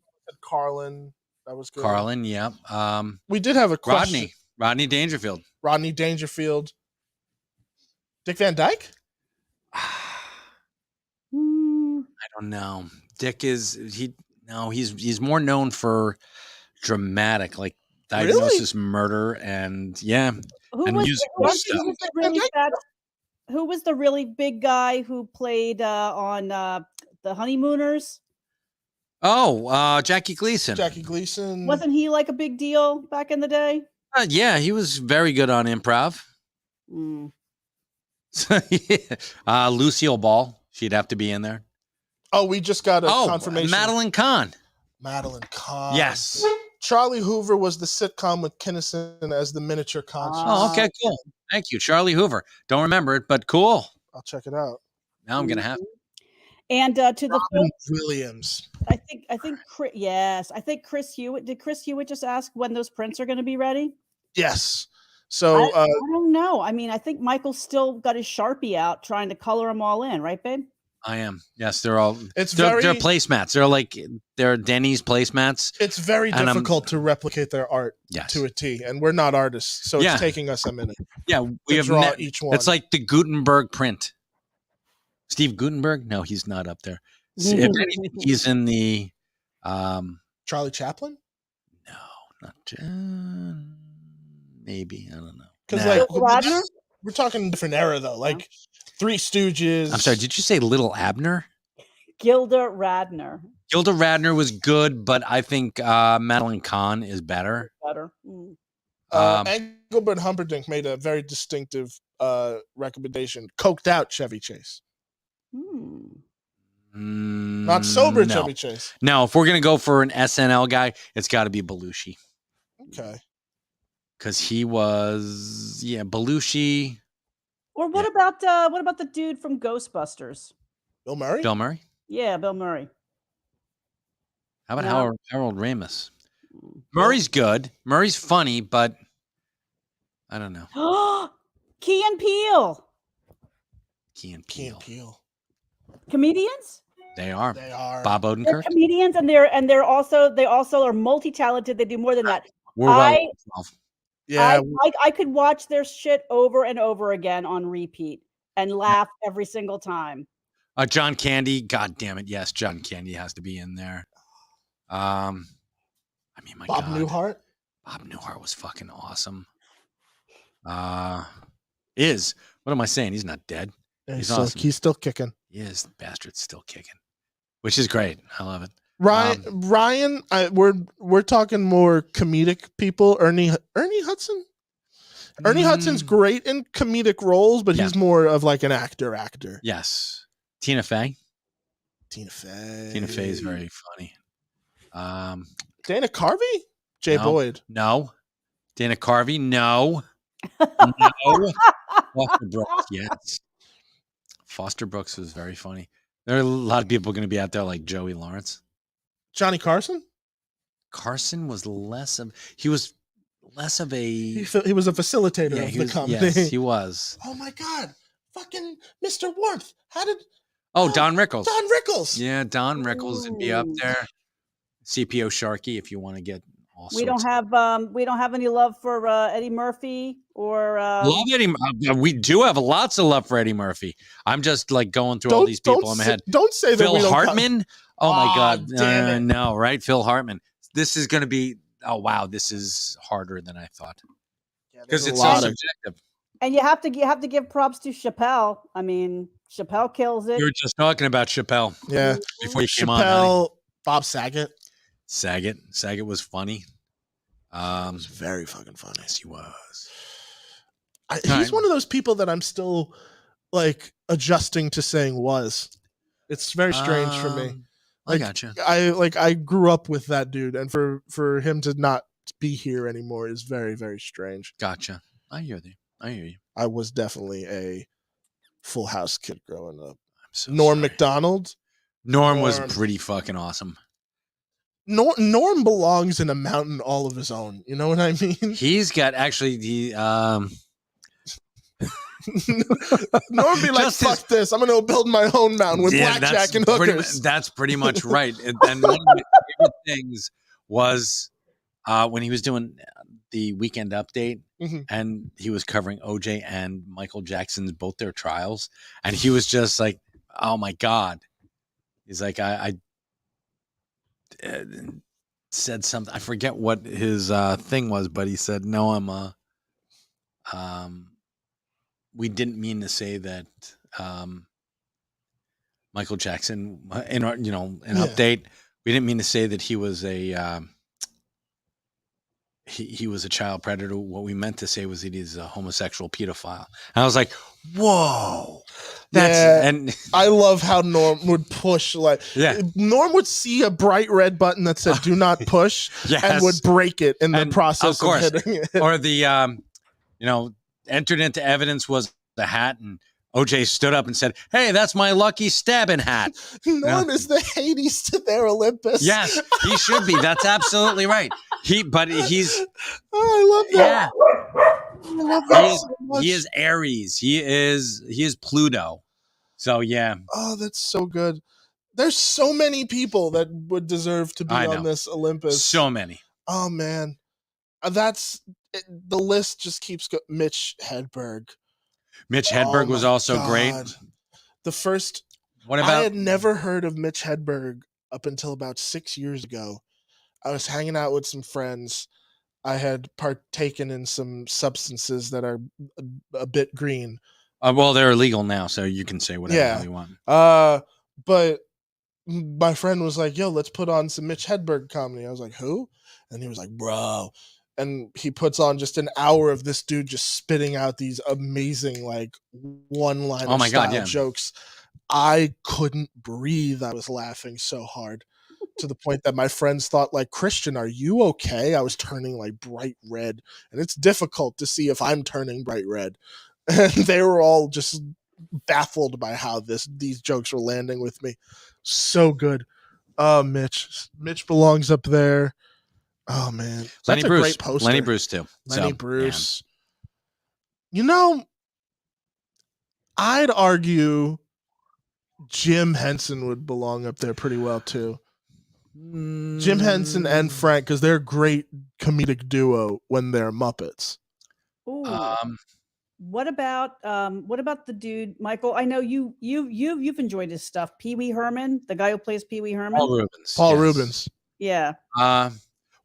Carlin. That was good. Carlin, yeah. We did have a question. Rodney Dangerfield. Rodney Dangerfield. Dick Van Dyke? I don't know. Dick he's more known for dramatic, like Diagnosis Murder, and and musical stuff. Who was the really big guy who played on The Honeymooners? Oh, Jackie Gleason. Jackie Gleason. Wasn't he like a big deal back in the day? Yeah, he was very good on improv. Mm. Lucille Ball, she'd have to be in there. Oh, we just got a confirmation. Madeline Kahn. Madeline Kahn. Yes. Charlie Hoover was the sitcom with Kinnison as the miniature concert. Oh, okay, cool. Thank you, Charlie Hoover. Don't remember it, but cool. I'll check it out. Now I'm gonna have. And to the Robin Williams. I think yes, I think Chris Hewitt. Did Chris Hewitt just ask when those prints are going to be ready? Yes. So I don't know. I mean, I think Michael's still got his Sharpie out trying to color them all in, right, babe? I am. Yes, they're all. They're very placemats. They're Denny's placemats. It's very And difficult to replicate their art to a T, and we're not artists, so it's taking us a minute. Yeah, we have draw each one. It's like the Gutenberg print. Steve Gutenberg? No, he's not up there. If anything, he's in the. Charlie Chaplin? No, not John. Maybe, I don't know. Because we're talking a different era though, like Three Stooges. I'm sorry. Did you say Little Abner? Gilda Radner. Gilda Radner was good, but I think Madeline Kahn is better. Better. Engelbert Humperdinck made a very distinctive recommendation: coked out Chevy Chase. Not sober Chevy Chase. No, if we're gonna go for an SNL guy, it's got to be Belushi. Okay. Because he was, Belushi. Or what about the dude from Ghostbusters? Bill Murray? Bill Murray? Yeah, Bill Murray. How about No. Harold Ramis? Murray's good. Murray's funny, but I don't know. Key and Peele. Key and Key Peele. and Peele. Comedians? They are. They are. Bob They're Odenkirk. comedians, and they also are multi-talented. They do more than that. We're well. I- Yeah. I could watch their shit over and over again on repeat and laugh every single time. John Candy. God damn it. Yes, John Candy has to be in there. I mean, my Bob God. Newhart. Bob Newhart was fucking awesome. What am I saying? He's not dead. He's awesome. He's still kicking. He is. The bastard's still kicking, which is great. I love it. Ryan, we're talking more comedic people. Ernie Hudson. Ernie Hudson's great in comedic roles, but he's more of like an actor. Yes. Tina Fey. Tina Fey. Tina Fey is very funny. Dana Carvey. Jay No. Boyd. No. Dana Carvey. No. No. Foster Brooks. Yes. Foster Brooks was very funny. There are a lot of people going to be out there like Joey Lawrence. Johnny Carson. Carson was less of a He was a facilitator of the comedy. Yes, he was. Oh my God! Fucking Mr. Warmth. How did? Don Rickles. Don Rickles. Yeah, Don Rickles would be up Ooh. there. CPO Sharkey, if you want to get all We don't have any love for Eddie Murphy or love Eddie. We do have lots of love for Eddie Murphy. I'm just like going through all these people in my head. Don't say that. Phil we don't Hartman. Oh my Aw, God! damn it. No, right? Phil Hartman. This is going to be. Oh wow, this is harder than I thought because it's so subjective. And you have to give props to Chappelle. I mean, Chappelle kills it. We were just talking about Chappelle. Yeah. Before you came on, honey. Chappelle, Bob Saget. Saget was funny. It's very fucking funny. Yes, he was. He's one of those people that I'm still like adjusting to saying was. It's very strange for me. I gotcha. I grew up with that dude, and for him to not be here anymore is very, very strange. Gotcha. I hear you. I was definitely a Full House kid growing up. I'm so Norm sorry. Macdonald. Norm was pretty fucking awesome. Norm belongs in a mountain all of his own. You know what I mean? He's got actually the Norm be like, Just fuck this. I'm going to build my own mountain with blackjack and hookers. That's pretty much right. And one of my favorite things was when he was doing the Weekend Update, Mhm. and he was covering OJ and Michael Jackson's both their trials, and he was just like, "Oh my God!" He's like, "I said something. I forget what his thing was, but he said, "No, we didn't mean to say that Michael Jackson in our, update. We didn't mean to say that he was a he was a child predator. What we meant to say was that he's a homosexual pedophile." And I was like, "Whoa, and I love how Norm would push. Like, Yeah. Norm would see a bright red button that said "Do not push" Yes. and would break it in the And, process of course. hitting it. or the entered into evidence was the hat, and OJ stood up and said, "Hey, that's my lucky stabbing hat." Norm is the Hades to their Olympus. Yes, he should be. That's absolutely right. He's Oh, I love that. yeah. I love that so much. He is Aries. He is Pluto. So yeah. Oh, that's so good. There's so many people that would deserve to be I on know. this Olympus. So many. Oh man, the list just keeps going. Mitch Hedberg. Mitch Hedberg Oh was my also great. God. The first What I about had never heard of Mitch Hedberg up until about 6 years ago. I was hanging out with some friends. I had partaken in some substances that are a bit green. well, they're illegal now, so you can say whatever Yeah. the hell you want. But my friend was like, "Yo, let's put on some Mitch Hedberg comedy." I was like, "Who?" And he was like, "Bro." And he puts on just an hour of this dude just spitting out these amazing like one-liner Oh my God, style yeah. jokes. I couldn't breathe. I was laughing so hard to the point that my friends thought like, "Christian, are you okay?" I was turning like bright red, and it's difficult to see if I'm turning bright red. And they were all just baffled by how these jokes were landing with me. So good. Oh, Mitch belongs up there. Oh man, that's Lenny a Bruce. great poster. Lenny Bruce too. Lenny So, Bruce. You know, I'd argue Jim Henson would belong up there pretty well too. yeah. Jim Henson and Frank, because they're a great comedic duo when they're Muppets. Ooh. Um, What about the dude Michael? I know you've enjoyed his stuff. Pee Wee Herman, the guy who plays Pee Wee Herman. Paul Rubens. Paul yes. Rubens. Yeah.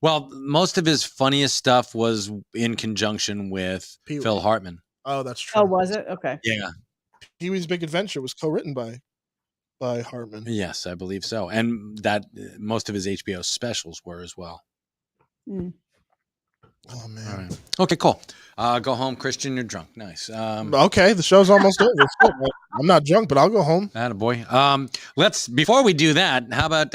Well, most of his funniest stuff was in conjunction with Pee-wee. Phil Hartman. Oh, that's true. Oh, was it? Okay. Yeah. Pee Wee's Big Adventure was co-written by Hartman. Yes, I believe so. And that most of his HBO specials were as well. Mm. Oh man. All right. Okay, cool. Go home, Christian. You're drunk. Nice. Okay, the show's almost over. I'm not drunk, but I'll go home. Attaboy. Before we do that, how about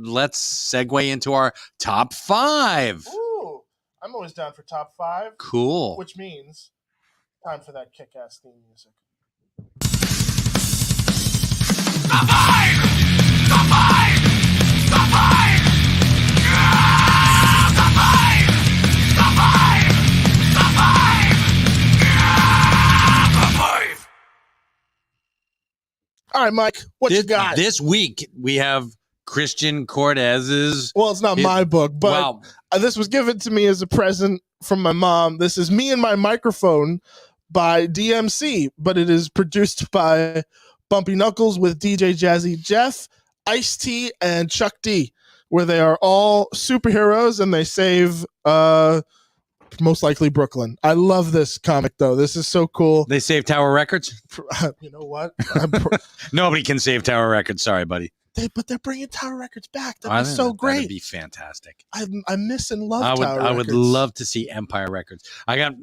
let's segue into our top 5. Ooh, I'm always down for top 5. Cool. Which means time for that kick-ass theme music. All right, Mike, what you got? This week we have Christian Cortez's. Well, it's not my book, but Wow. this was given to me as a present from my mom. This is Me and My Microphone by DMC, but it is produced by Bumpy Knuckles with DJ Jazzy Jeff, Ice-T, and Chuck D, where they are all superheroes and they save most likely Brooklyn. I love this comic, though. This is so cool. They save Tower Records? You know what? Nobody can save Tower Records. Sorry, buddy. But they're bringing Tower Records back. That'd be so great. That'd be fantastic. I miss and love I Tower Records. I would love to see Empire Records. Did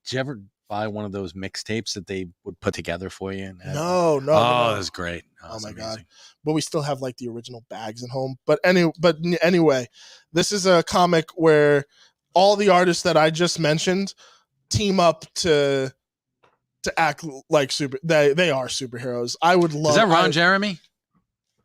you ever buy one of those mixtapes that they would put together for you? No. Oh, that was great. Oh my God. But we still have like the original bags at home. But anyway, this is a comic where all the artists that I just mentioned team up to act like they are superheroes. I would love. Is that Ron Jeremy?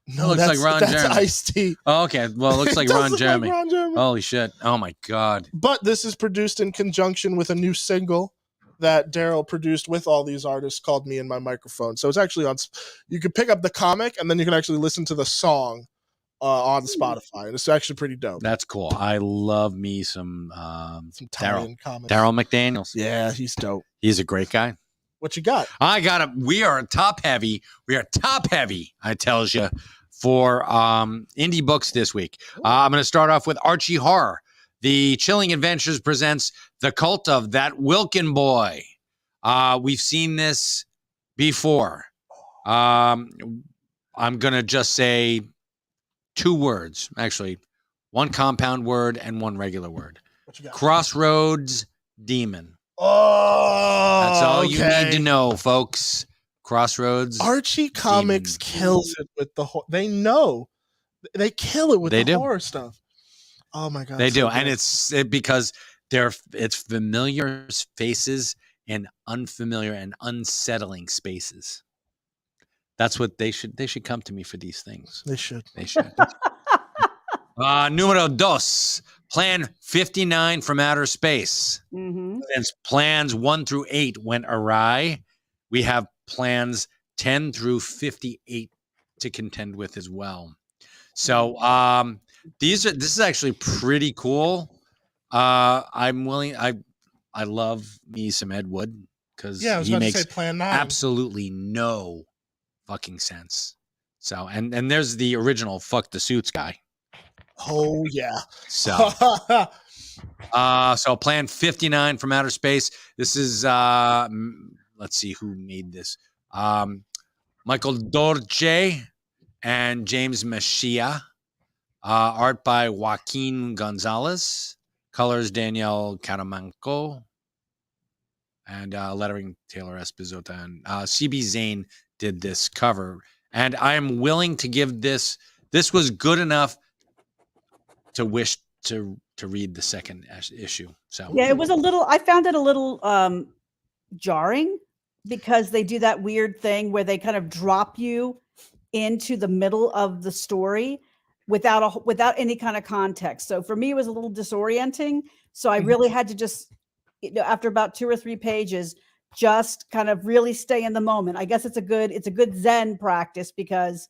No, looks like Ron that's Jeremy. Ice-T. Oh, okay. Well, it looks like It does Ron look Jeremy. like Ron Jeremy. Holy shit. Oh my God. But this is produced in conjunction with a new single that Daryl produced with all these artists called Me and My Microphone. So it's actually you can pick up the comic and then you can actually listen to the song on Spotify. And it's actually pretty dope. That's cool. I love me some Italian comics. Daryl McDaniels. Yeah, he's dope. He's a great guy. What you got? We are top heavy. We are top heavy, I tells you, for indie books this week. I'm going to start off with Archie Horror. The Chilling Adventures presents The Cult of That Wilkin Boy. We've seen this before. I'm going to just say 2 words. Actually, 1 compound word and 1 regular word. What you got? Crossroads Demon. Oh, That's all you okay. need to know, folks. Crossroads. Archie Comics Demon. kills it with the they know they kill it with They the do. horror stuff. Oh my God, They so do, good. and it's because it's familiar faces in unfamiliar and unsettling spaces. That's what they should come to me for these things. They should. They should. Numero dos, Plan 59 from Outer Space. Mm-hmm. Since plans 1 through 8 went awry, we have plans 10 through 58 to contend with as well. So this is actually pretty cool. I'm willing. I love me some Ed Wood because Yeah, I was he about to makes say Plan 9. absolutely no fucking sense. So and there's the original Fuck the Suits guy. Oh yeah. So so Plan 59 from Outer Space. This is let's see who made this. Michael Dorce and James Mejia. Art by Joaquin Gonzalez. Colors Danielle Caramanco. And lettering Taylor Esposito. And CB Zane did this cover. And I am willing to give this was good enough to wish to read the second issue. So Yeah, it was I found it a little jarring because they do that weird thing where they kind of drop you into the middle of the story. without any kind of context. So for me, it was a little disorienting. So I really had to just, after about 2 or 3 pages, just kind of really stay in the moment. I guess it's a good Zen practice because,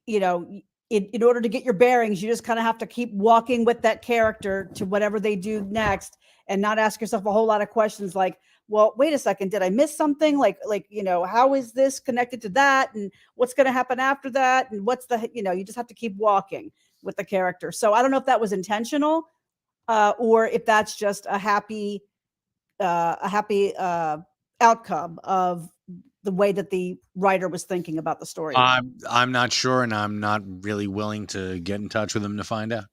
in order to get your bearings, you just kind of have to keep walking with that character to whatever they do next, and not ask yourself a whole lot of questions like, well, wait a second, did I miss something? Like, how is this connected to that? And what's going to happen after that? And what's you just have to keep walking with the character. So I don't know if that was intentional, or if that's just a happy outcome of the way that the writer was thinking about the story. I'm not sure, and I'm not really willing to get in touch with him to find out.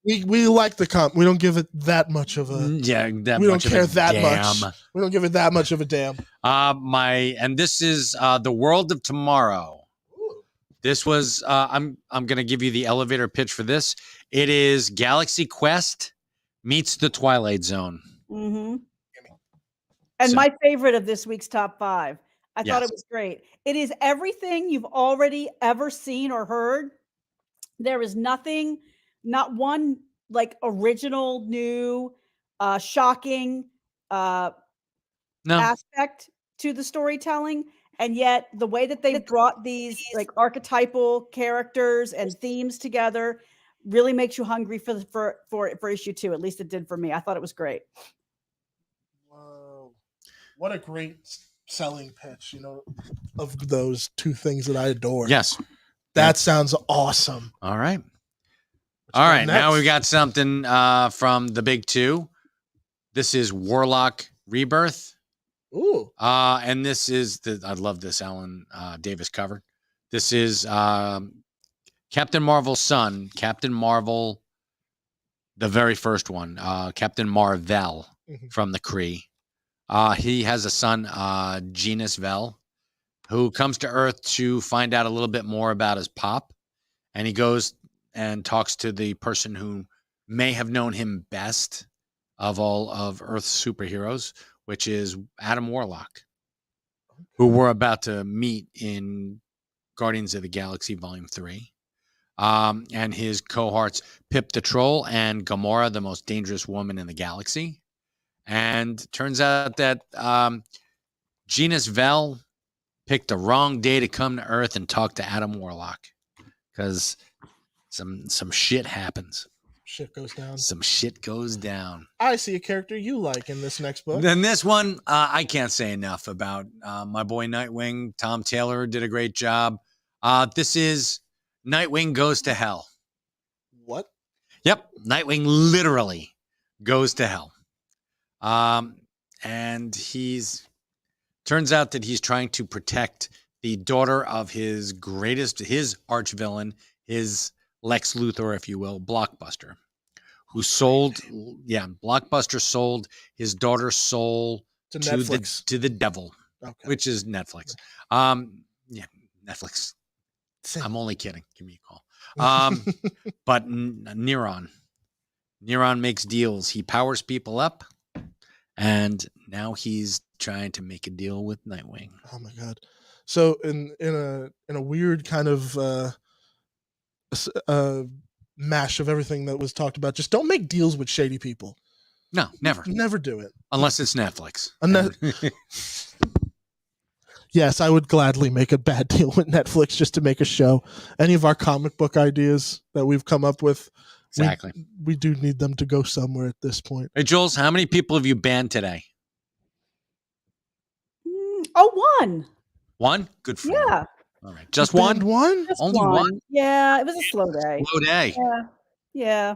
We like the comp. We don't give it that much of a. We don't care that much. We don't give it that much of a damn. And this is The World of Tomorrow. Ooh. This was I'm gonna give you the elevator pitch for this. It is Galaxy Quest meets The Twilight Zone. Mm-hmm. And my favorite of this week's top 5. I thought it was great. It is everything you've already ever seen or heard. There is nothing. Not one original, new, shocking aspect to the storytelling. And yet the way that they brought these archetypal characters and themes together really makes you hungry for issue 2. At least it did for me. I thought it was great. Wow. What a great selling pitch, of those 2 things that I adore. Yes. That sounds awesome. All right. All right, now we've got something from the big 2. This is Warlock Rebirth. Ooh. And this is I love this Alan Davis cover. This is Captain Marvel's son, Captain Marvel, the very first one, Captain Marvel from the Kree. He has a son, Genus Vel, who comes to Earth to find out a little bit more about his pop, and he goes and talks to the person who may have known him best of all of Earth's superheroes, which is Adam Warlock, who we're about to meet in Guardians of the Galaxy Volume 3. And his cohorts, Pip the Troll and Gamora, the most dangerous woman in the galaxy. And turns out that Genus Vel picked the wrong day to come to Earth and talk to Adam Warlock, because some shit happens. Shit goes down. Some shit goes down. I see a character you like in this next book. Then this one, I can't say enough about my boy Nightwing. Tom Taylor did a great job. This is Nightwing Goes to Hell. What? Yep. Nightwing literally goes to hell. And turns out that he's trying to protect the daughter of his arch villain, his Lex Luthor, if you will, Blockbuster, Blockbuster sold his daughter's soul to the devil, which is Netflix. Netflix. I'm only kidding. Give me a call. But Neron makes deals. He powers people up, and now he's trying to make a deal with Nightwing. Oh my God! So in a weird kind of mash of everything that was talked about, just don't make deals with shady people. No, never. Never do it. Unless it's Netflix. Yes, I would gladly make a bad deal with Netflix just to make a show. Any of our comic book ideas that we've come up with, exactly. We do need them to go somewhere at this point. Hey, Jules, how many people have you banned today? One. One? Good for you. Yeah. All right. Just one? One? Just Only one? Yeah, it was a slow day. Slow day. Yeah.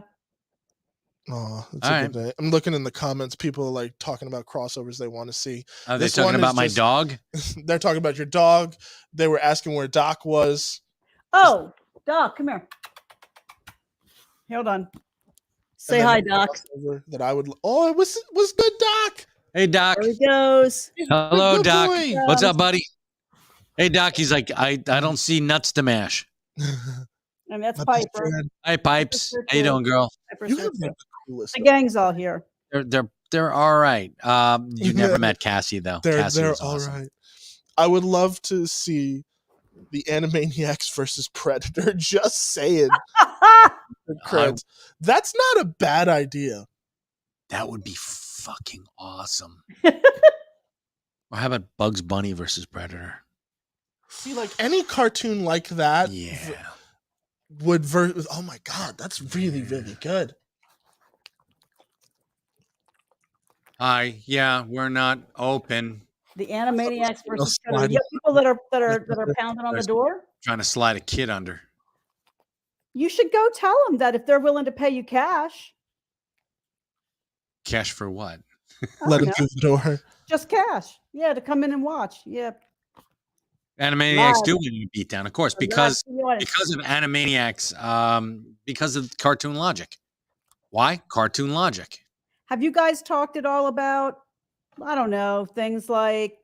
Oh, it's a good day. I'm looking in the comments. People are like talking about crossovers they want to see. Are they talking about my dog? They're talking about your dog. They were asking where Doc was. Oh, Doc, come here. Hold on. Say hi, Doc. That I would. Oh, it was good, Doc. Hey, Doc. There he goes. Hello, Good Doc. boy. What's up, buddy? Hey, Doc. He's like, I don't see nuts to mash. And that's Piper. Hi, Pipes. How you doing, girl? You have the coolest. The gang's all here. They're all right. You never met Cassie though. They're Cassie was all awesome. right. I would love to see the Animaniacs versus Predator. Just saying, Chris. That's not a bad idea. That would be fucking awesome. Or how about Bugs Bunny versus Predator? See, like any cartoon like that, Yeah. would oh my god, that's really good. Hi. Yeah, we're not open. The Animaniacs versus slide Predator. You have people that are pounding on the door. Trying to slide a kid under. You should go tell them that if they're willing to pay you cash, Cash for what? Let him know. through the door. just cash. Yeah, to come in and watch. Yeah. Animaniacs Live. do win a beat down, of course, because You know what? of Animaniacs, because of cartoon logic. Why? Cartoon logic. Have you guys talked at all about, I don't know, things like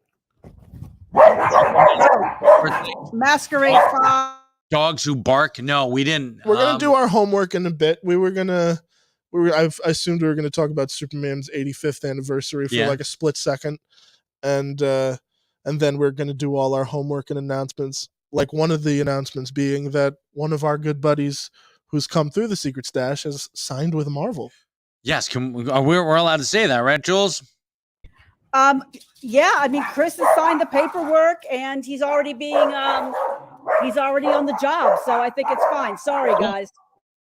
Masquerade 5? Dogs who bark? No, we didn't. We're gonna do our homework in a bit. I assumed we were gonna talk about Superman's 85th anniversary for Yeah. like a split second, and then we're gonna do all our homework and announcements. Like one of the announcements being that one of our good buddies who's come through the Secret Stash has signed with Marvel. Yes, we're allowed to say that, right, Jules? Yeah, I mean, Chris has signed the paperwork and he's already he's already on the job. So I think it's fine. Sorry, guys.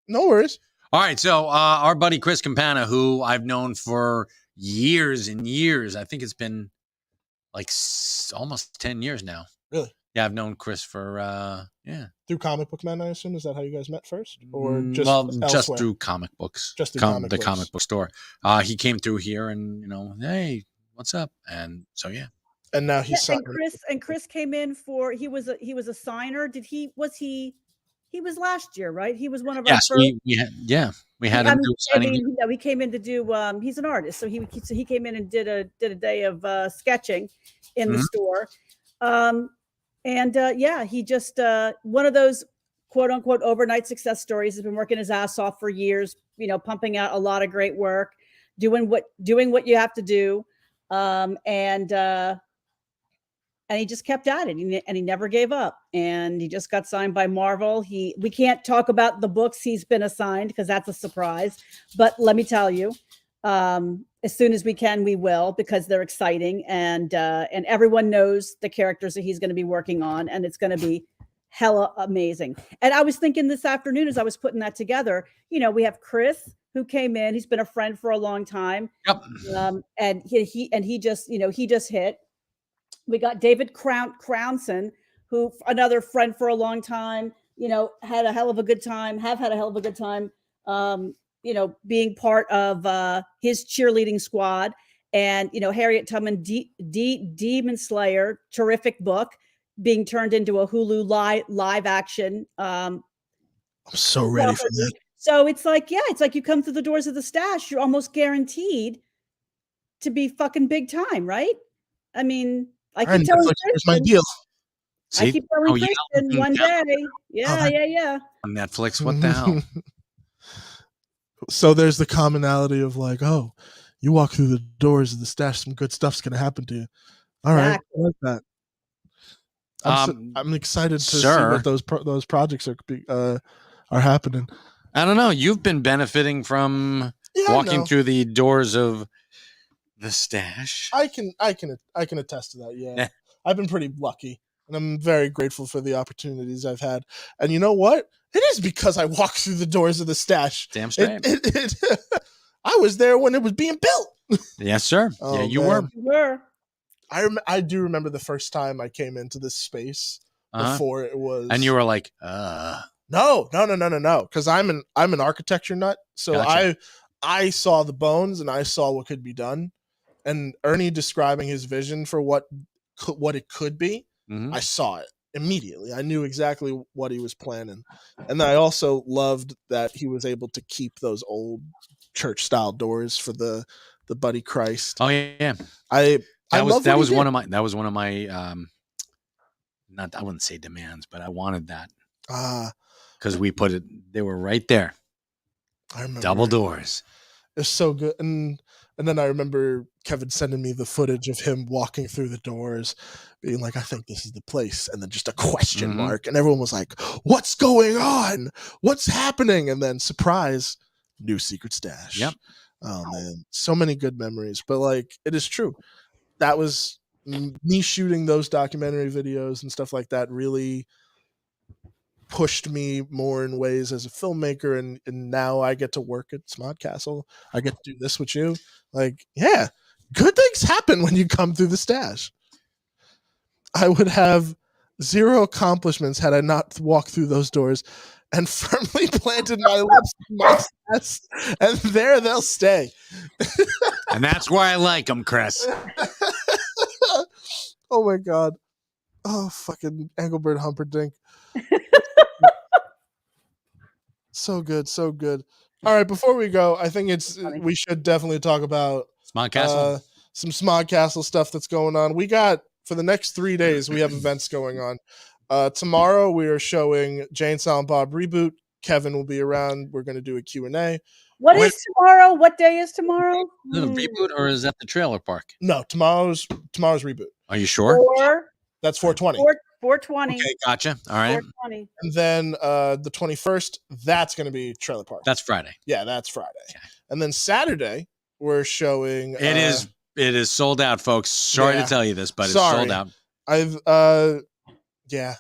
No worries. All right, so our buddy Chris Campana, who I've known for years and years, I think it's been like almost 10 years now. Really? Yeah, I've known Chris for Through Comic Book Men, I assume. Is that how you guys met first, or just just elsewhere? through comic books, Just through comic the books. comic book store. He came through here, and hey, what's up? And so yeah, And now he's Yeah, signed. and Chris came in for he was a signer. He was last year, right? He was one of our yes, first. we had him do I signing. mean, he came in to do. He's an artist, so he came in and did a day of sketching in the Mhm. store. He just one of those quote unquote overnight success stories. Has been working his ass off for years. You know, pumping out a lot of great work, doing what you have to do, and he just kept at it, and he never gave up. And he just got signed by Marvel. We can't talk about the books he's been assigned because that's a surprise. But let me tell you, as soon as we can, we will, because they're exciting, and everyone knows the characters that he's going to be working on, and it's going to be hella amazing. And I was thinking this afternoon as I was putting that together, we have Chris who came in. He's been a friend for a long time. Yep. And he just hit. We got David Crownson, who another friend for a long time, had a hell of a good time, being part of his cheerleading squad. And, Harriet Tubman, Demon Slayer, terrific book, being turned into a Hulu live action. I'm so ready for that. So it's like you come through the doors of the Stash, you're almost guaranteed to be fucking big time, right? I mean, I keep telling Here's my deal. See? I keep telling yeah, Kristen one day. Yeah. On Netflix, what the hell? So there's the commonality of like, oh, you walk through the doors of the Stash, some good stuff's gonna happen to you. All right, Exactly. I like that. I'm excited to see sir. what those projects are happening. I don't know. You've been benefiting from Yeah, walking through the doors of the Stash. I can attest to that. Yeah, I've been pretty lucky, and I'm very grateful for the opportunities I've had. And you know what? It is because I walked through the doors of the Stash. Damn straight. I was there when it was being built. Yes, sir. Oh, yeah, you man. were. I do remember the first time I came into this space before it was, And you were like, no, because I'm an architecture nut, so Gotcha. I saw the bones and I saw what could be done, and Ernie describing his vision for what it could be, mhm. I saw it immediately. I knew exactly what he was planning, and I also loved that he was able to keep those old church style doors for the Buddy Christ. Oh yeah. That was one of my not, I wouldn't say demands, but I wanted that because they were right there. I remember Double doors. It's so good, and And then I remember Kevin sending me the footage of him walking through the doors, being like, I think this is the place. And then just a question Mhm. mark. And everyone was like, what's going on? What's happening? And then surprise, new secret stash. Yep. Oh man, so many good memories. But like, it is true. That was me shooting those documentary videos and stuff like that really pushed me more in ways as a filmmaker, and now I get to work at Smart Castle. I get to do this with you. Like, yeah, good things happen when you come through the stash. I would have zero accomplishments had I not walked through those doors and firmly planted my lips in my stash, and there they'll stay. And that's why I like them, Chris. Oh my god. Oh, fucking Engelbert Humperdinck. So good, so good. All right, before we go, I think we should definitely talk about Smart Castle. some Smog Castle stuff that's going on. We got, for the next 3 days, we have events going on. Tomorrow we are showing Jay and Silent Bob Reboot. Kevin will be around. We're going to do a Q&A. What is tomorrow? What day is tomorrow? Is it a reboot or is that the trailer park? No, tomorrow's Reboot. Are you sure? That's 420. 420. Okay, gotcha. All right. 420. And then the 21st, that's going to be Trailer Park. That's Friday. Yeah, that's Friday. Okay. And then Saturday, we're showing... It is sold out, folks. Sorry Yeah. to tell you this, but Sorry. it's sold out.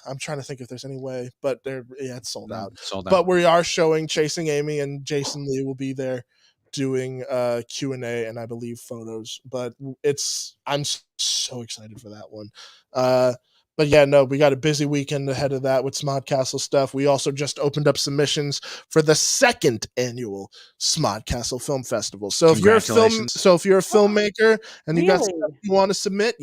I'm trying to think if there's any way, but it's sold out. Sold out. But we are showing Chasing Amy, and Jason Lee will be there doing Q&A and I believe photos. But I'm so excited for that one. But yeah, no, we got a busy weekend ahead of that with Smod Castle stuff. We also just opened up submissions for the 2nd annual Smod Castle Film Festival. So if you're a filmmaker and you got Really? stuff you want to submit,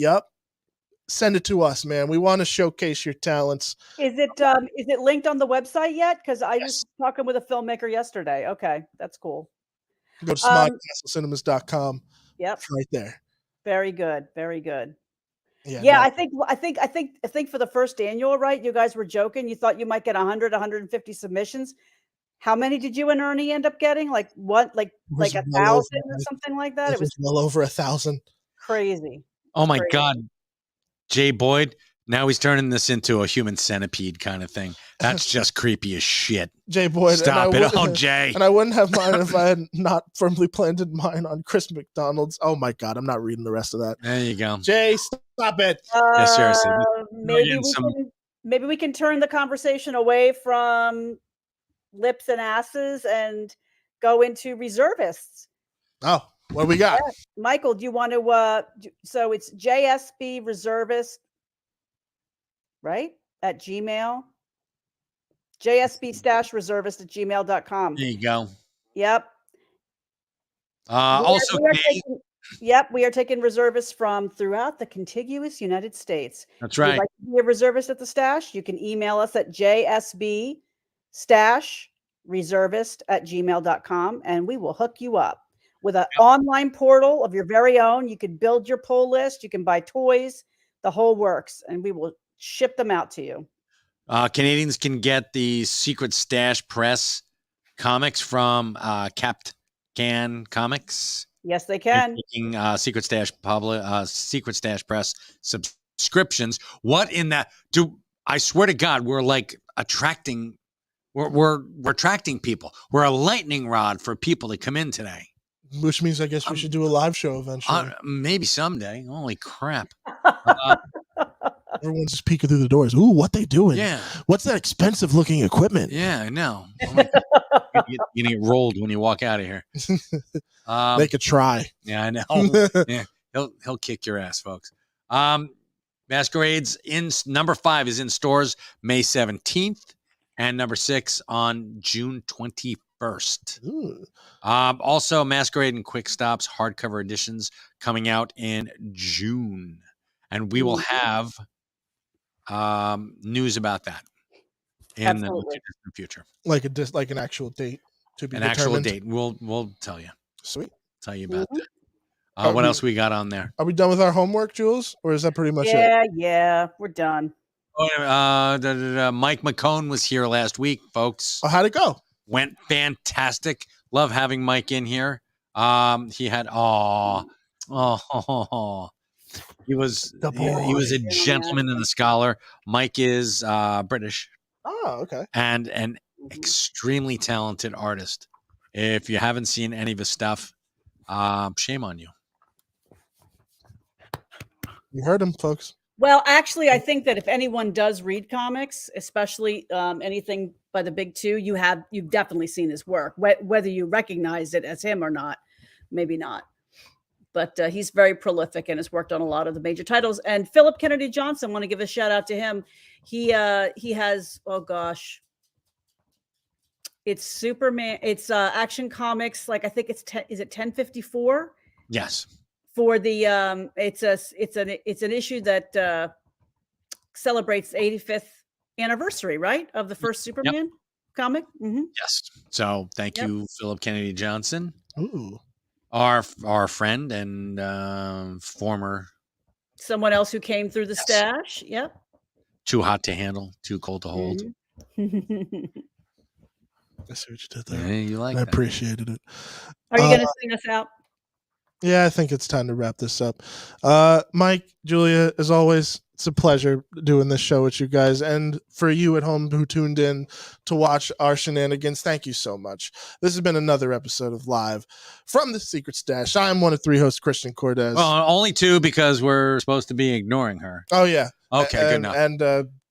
send it to us, man. We want to showcase your talents. Is it linked on the website yet? Because I was talking with a filmmaker yesterday. Okay, that's cool. Go to smodcastlecinemas.com. Yep. It's right there. Very good. Very good. Yeah, Yeah, no, I think for the first annual, right? You guys were joking. You thought you might get 100, 150 submissions. How many did you and Ernie end up getting? Like what? Like was 1,000 well over or something like that? it was well over 1,000. crazy. Oh my crazy. God. Jay Boyd, now he's turning this into a human centipede kind of thing. That's just creepy as shit. Jay Boyd. Stop it. Oh, Jay. And I wouldn't have mine if I had not firmly planted mine on Chris McDonald's. Oh my God, I'm not reading the rest of that. There you go. Jay, stop it. Yeah, seriously. Maybe we can turn the conversation away from lips and asses and go into reservists. Oh, what do we got? Yeah. Michael, do you want to so it's JSB reservist, right? At Gmail. JSB stash reservist at gmail.com. There you go. Yep. Also, we are taking reservists from throughout the contiguous United States. That's If you'd right. like to be a reservist at the stash, you can email us at jsb stash reservist at gmail.com and we will hook you up with an online portal of your very own. You can build your pull list, you can buy toys, the whole works, and we will ship them out to you. Canadians can get the Secret Stash Press comics from Capt Can Comics. Yes, they can. Secret Stash Press subscriptions. What in that? I swear to God, we're like attracting. We're attracting people. We're a lightning rod for people to come in today. Which means I guess we should do a live show eventually. Maybe someday. Holy crap! Everyone's just peeking through the doors. Ooh, what they doing? Yeah. What's that expensive looking equipment? Yeah, I know. Oh my God. You're gonna get rolled when you walk out of here. Make a try. Yeah, I know. Yeah, he'll kick your ass, folks. Masquerades number 5 is in stores May 17th, and number 6 on June 21st. Ooh. Also, Masquerade and Quick Stops hardcover editions coming out in June, and we will have news about that in the distant future. Like an actual date to be determined. Actual date. We'll tell you. Sweet. Tell you about that. What else we got on there? Are we done with our homework, Jules? Or is that pretty much it? Yeah, we're done. Mike McCone was here last week, folks. Oh, how'd it go? Went fantastic. Love having Mike in here. He had he was The he was a boy. gentleman and a scholar. Mike is British Oh, okay. and an Mhm. extremely talented artist. If you haven't seen any of his stuff, shame on you. You heard him, folks. Well, actually, I think that if anyone does read comics, especially anything by the big two, you've definitely seen his work, whether you recognize it as him or not, maybe not. But he's very prolific and has worked on a lot of the major titles. And Philip Kennedy Johnson, want to give a shout out to him. He has, oh gosh, it's Superman. It's Action Comics. Like I think it's is it 1054? Yes. For the it's an issue that celebrates the 85th anniversary, right, of the first Superman comic. Mm-hmm. Yes. So thank you, Philip Kennedy Johnson, Ooh. our friend and former Someone else who came through the stash. Yep. Too Hot to Handle, Too Cold to Hold. Mm-hmm. I see what you did there. Yeah, you like I that. appreciated it. Are you going to sing us out? Yeah, I think it's time to wrap this up. Mike, Julia, as always, it's a pleasure doing this show with you guys. And for you at home who tuned in to watch our shenanigans, thank you so much. This has been another episode of Live from the Secret Stash. I'm one of three hosts, Christian Cortez. Well, only two because we're supposed to be ignoring her. Oh, yeah. Okay, good And- enough. And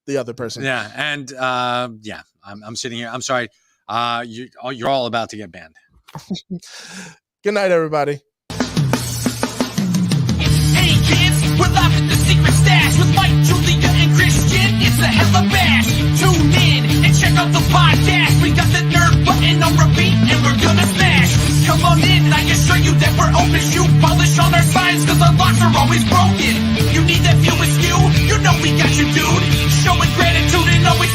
the other person. Yeah, and I'm sitting here. I'm sorry. You're all about to get banned. Good night, everybody. Hey kids, we're live at the Secret Stash with Mike, Julia, and Christian. It's a hella bash. Tune in and check out the podcast. We got the nerd button on repeat and we're gonna smash. Come on in, I assure you that we're open. Shoe polish on our signs cause our locks are always broken. You need that view askew? You know we got you, dude. Showing gratitude and always